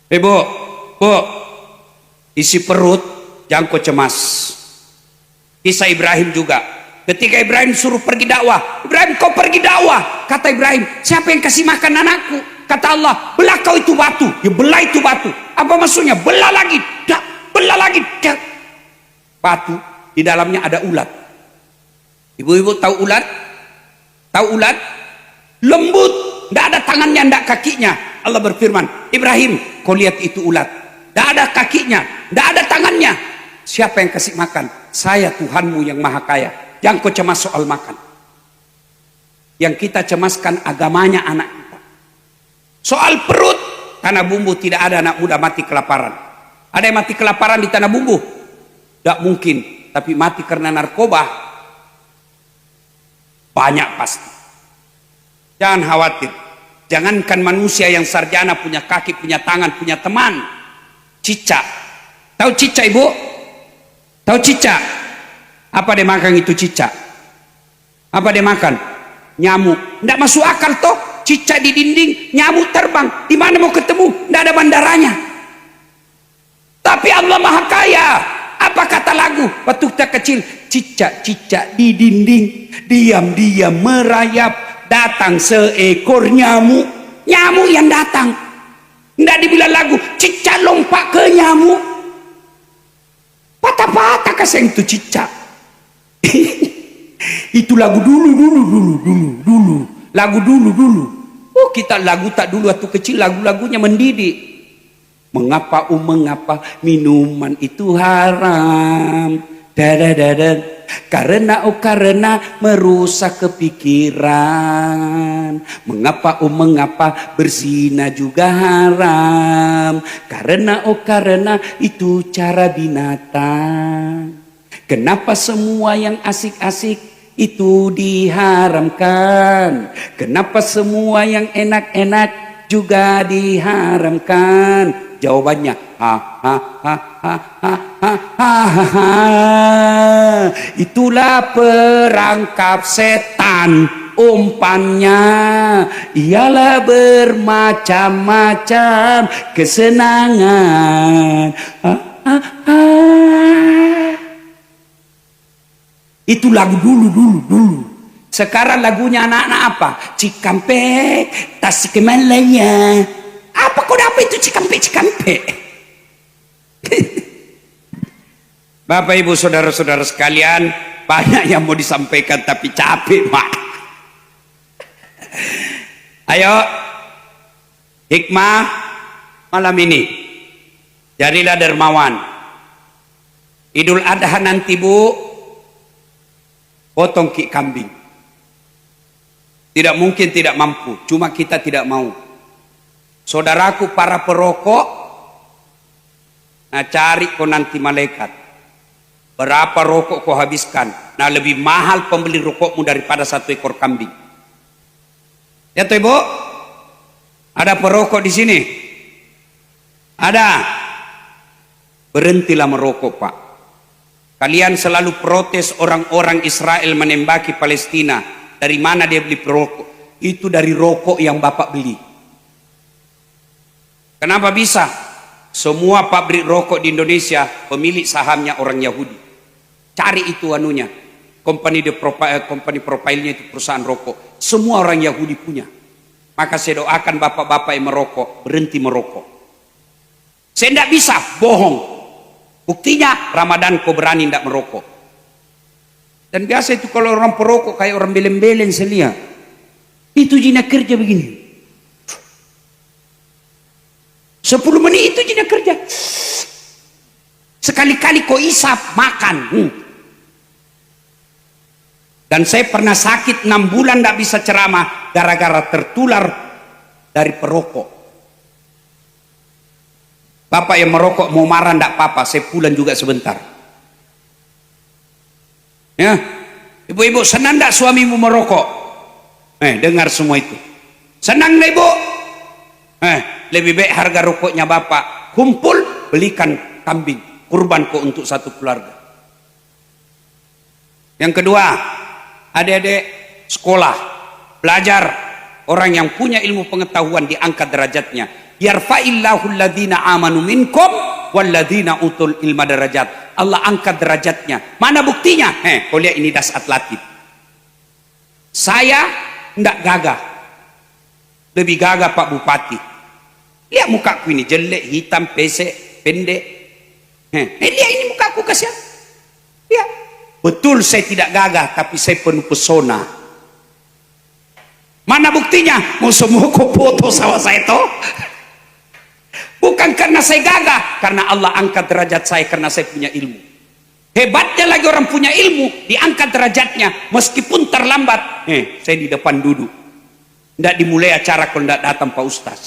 Bu, isi perut jangan kau cemas. Kisah Ibrahim juga. Ketika Ibrahim suruh pergi dakwah, Ibrahim kau pergi dakwah. Kata Ibrahim, siapa yang kasih makan anakku? Kata Allah, belah kau itu batu. Ya belah itu batu. Apa maksudnya? Belah lagi, belah lagi. Batu di dalamnya ada ulat. Ibu-ibu tahu ulat? Tahu ulat? Lembut, tidak ada tangannya, tidak kakinya. Allah berfirman, Ibrahim, kau lihat itu ulat. Tidak ada kakinya, tidak ada tangannya. Siapa yang kasih makan? Saya Tuhanmu yang maha kaya. Jangan kau cemas soal makan. Yang kita cemaskan agamanya anak kita. Soal perut, tanah bumbu tidak ada anak muda mati kelaparan. Ada yang mati kelaparan di tanah bumbu? Tidak mungkin. Tapi mati karena narkoba, banyak pasti. Jangan khawatir. Jangankan manusia yang sarjana, punya kaki, punya tangan, punya teman. Cicak. Tahu cicak, Ibu? Tahu cicak? Apa dia makan itu cicak? Apa dia makan? Nyamuk. Tidak masuk akal toh. Cicak di dinding, nyamuk terbang. Di mana mau ketemu? Tidak ada bandaranya. Tapi Allah maha kaya. Apa kata lagu waktu kita kecil? Cicak-cicak di dinding, diam-diam merayap. Datang seekor nyamuk. Nyamuk yang datang. Tidak dibilang lagu, cicak lompat ke nyamuk. Patah-patah kasih itu cicak. Itu lagu dulu. Lagu dulu. Oh, kita lagu tak dulu waktu kecil, lagu-lagunya mendidik. Mengapa minuman itu haram? Karena merusak kepikiran. Mengapa berzina juga haram? Karena itu cara binatang. Kenapa semua yang asik-asik itu diharamkan? Kenapa semua yang enak-enak juga diharamkan? Jawabannya, itulah perangkap setan. Umpannya ialah bermacam-macam kesenangan. Itu lagu dulu. Sekarang lagunya anak-anak apa? Cikampek, Tasikmalaya. Apa kau dapat itu cikampek? Bapak Ibu saudara-saudara sekalian, banyak yang mau disampaikan tapi capek, Pak. Ayo, hikmah malam ini. Jadilah dermawan. Idul Adha nanti, Bu, potong kambing. Tidak mungkin tidak mampu, cuma kita tidak mau. Saudaraku para perokok, nah cari kau nanti malaikat. Berapa rokok kau habiskan? Nah lebih mahal pembeli rokokmu daripada satu ekor kambing. Ya toh Ibu? Ada perokok di sini? Ada? Berhentilah merokok, Pak. Kalian selalu protes orang-orang Israel menembaki Palestina. Dari mana dia beli perokok? Itu dari rokok yang Bapak beli. Kenapa bisa? Semua pabrik rokok di Indonesia pemilik sahamnya orang Yahudi. Cari itu anunya. Company profile-nya itu perusahaan rokok. Semua orang Yahudi punya. Maka saya doakan bapak-bapak yang merokok berhenti merokok. Saya tidak bisa bohong. Buktinya Ramadan kau berani tidak merokok. Dan biasa itu kalau orang perokok kayak orang belen-belen selia. Itu jinak kerja begini. 10 menit itu jinak kerja. Sekali-kali kau isap makan. Dan saya pernah sakit 6 bulan tidak bisa ceramah gara-gara tertular dari perokok. Bapak yang merokok mau marah tidak apa-apa, saya pulang juga sebentar. Ya, ibu-ibu senang tidak suamimu merokok? Dengar semua itu. Senang tidak Ibu? Lebih baik harga rokoknya Bapak kumpul, belikan kambing, kurban kok untuk satu keluarga. Yang kedua, adik-adik sekolah, belajar. Orang yang punya ilmu pengetahuan diangkat derajatnya. Yarfa'illahu alladhina amanu minkum walladhina utul ilma darajat. Allah angkat derajatnya. Mana buktinya? Kau lihat ini das atlatif. Saya tidak gagah. Lebih gagah Pak Bupati. Lihat mukaku ini jelek, hitam, pesek, pendek. Lihat ini mukaku kasihan. Lihat. Betul saya tidak gagah, tapi saya penuh pesona. Mana buktinya? Mau semua kau foto sama saya toh? Bukan karena saya gagah, karena Allah angkat derajat saya karena saya punya ilmu. Hebatnya lagi orang punya ilmu, diangkat derajatnya meskipun terlambat. Saya di depan duduk, tidak dimulai acara kalau tidak datang Pak Ustaz.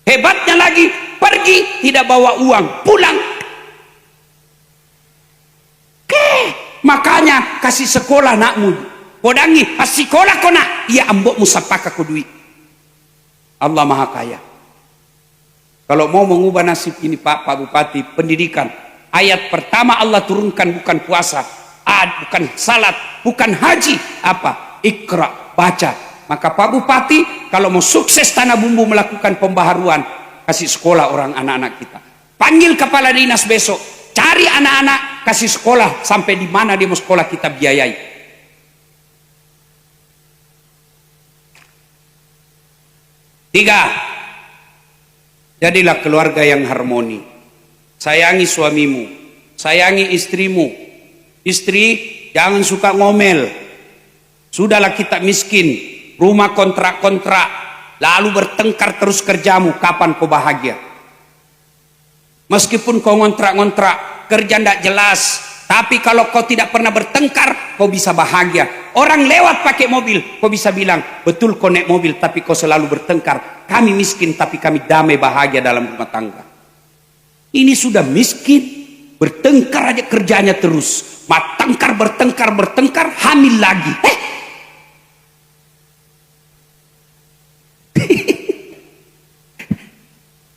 Hebatnya lagi, pergi tidak bawa uang, pulang. Makanya kasih sekolah nakmu, podangi sekolah kau nak, iya ambok musapaka kau duit. Allah Maha Kaya. Kalau mau mengubah nasib ini Pak Bupati, pendidikan. Ayat pertama Allah turunkan bukan puasa, bukan salat, bukan haji, apa? Iqra, baca. Maka Pak Bupati kalau mau sukses Tanah Bumbu melakukan pembaharuan, kasih sekolah orang anak-anak kita. Panggil kepala dinas besok, cari anak-anak, kasih sekolah sampai di mana dia mau sekolah kita biayai. Tiga, jadilah keluarga yang harmoni. Sayangi suamimu, sayangi istrimu. Istri jangan suka ngomel. Sudahlah kita miskin, rumah kontrak-kontrak, lalu bertengkar terus kerjamu, kapan kau bahagia? Meskipun kau ngontrak-ngontrak, kerja tidak jelas, tapi kalau kau tidak pernah bertengkar, kau bisa bahagia. Orang lewat pakai mobil, kau bisa bilang, betul kau naik mobil, tapi kau selalu bertengkar. Kami miskin, tapi kami damai bahagia dalam rumah tangga. Ini sudah miskin, bertengkar aja kerjanya terus. Bertengkar, hamil lagi.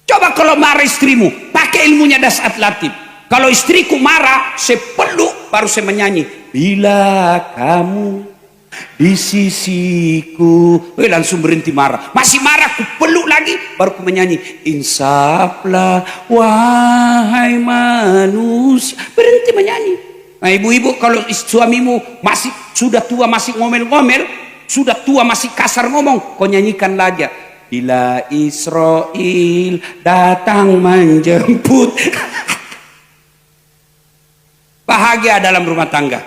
Coba kalau marah istrimu, pakai ilmunya Dasat Latif. Kalau istriku marah, saya peluk, baru saya menyanyi. Bila kamu di sisiku, langsung berhenti marah. Masih marah, ku peluk lagi, baru ku menyanyi. Insaflah wahai manusia, berhenti menyanyi. Nah ibu-ibu, kalau suamimu masih sudah tua masih ngomel-ngomel, sudah tua masih kasar ngomong, kau nyanyikan lagi. Bila Israel datang menjemput. Bahagia dalam rumah tangga.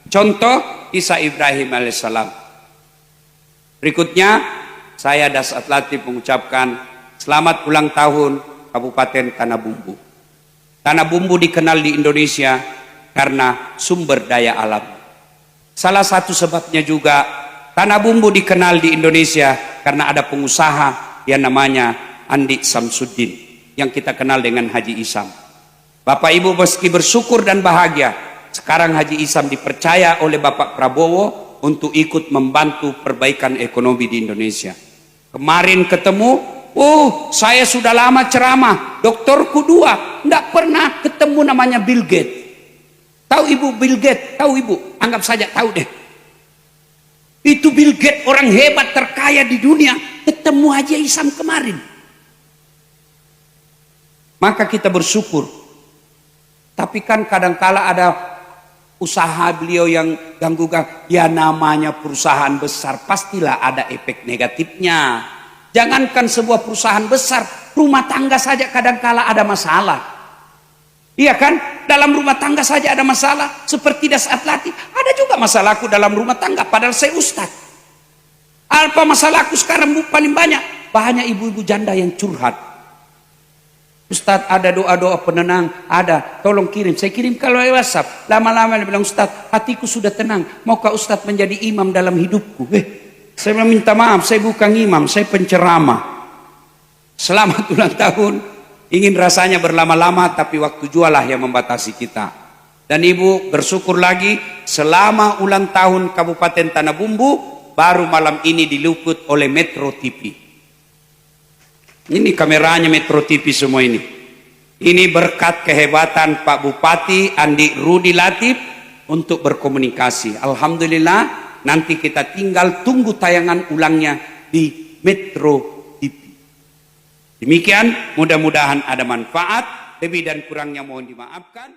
Contoh kisah Ibrahim alaihissalam. Berikutnya saya Dasat Latif mengucapkan selamat ulang tahun Kabupaten Tanah Bumbu. Tanah Bumbu dikenal di Indonesia karena sumber daya alam. Salah satu sebabnya juga Tanah Bumbu dikenal di Indonesia karena ada pengusaha yang namanya Andi Samsuddin yang kita kenal dengan Haji Isam. Bapak Ibu meski bersyukur dan bahagia, sekarang Haji Isam dipercaya oleh Bapak Prabowo untuk ikut membantu perbaikan ekonomi di Indonesia. Kemarin ketemu, saya sudah lama ceramah, doktorku 2, tidak pernah ketemu namanya Bill Gates. Tahu Ibu Bill Gates? Tahu Ibu? Anggap saja tahu deh. Itu Bill Gates orang hebat terkaya di dunia, ketemu Haji Isam kemarin. Maka kita bersyukur. Tapi kan kadangkala ada usaha beliau yang ganggu-ganggu. Ya namanya perusahaan besar, pastilah ada efek negatifnya. Jangankan sebuah perusahaan besar, rumah tangga saja kadangkala ada masalah. Iya kan? Dalam rumah tangga saja ada masalah. Seperti Dasat Latif, ada juga masalahku dalam rumah tangga, padahal saya ustaz. Apa masalahku sekarang paling banyak? Banyak ibu-ibu janda yang curhat. Ustaz, ada doa-doa penenang, ada, tolong kirim. Saya kirim kalau WhatsApp. Lama-lama dia bilang, Ustaz, hatiku sudah tenang. Maukah Ustaz menjadi imam dalam hidupku? Saya minta maaf, saya bukan imam, saya penceramah. Selamat ulang tahun. Ingin rasanya berlama-lama, tapi waktu jualah yang membatasi kita. Dan Ibu bersyukur lagi, selama ulang tahun Kabupaten Tanah Bumbu, baru malam ini diliput oleh Metro TV. Ini kameranya Metro TV semua ini. Ini berkat kehebatan Pak Bupati Andi Rudi Latif untuk berkomunikasi. Alhamdulillah, nanti kita tinggal tunggu tayangan ulangnya di Metro TV. Demikian, mudah-mudahan ada manfaat. Lebih dan kurangnya mohon dimaafkan.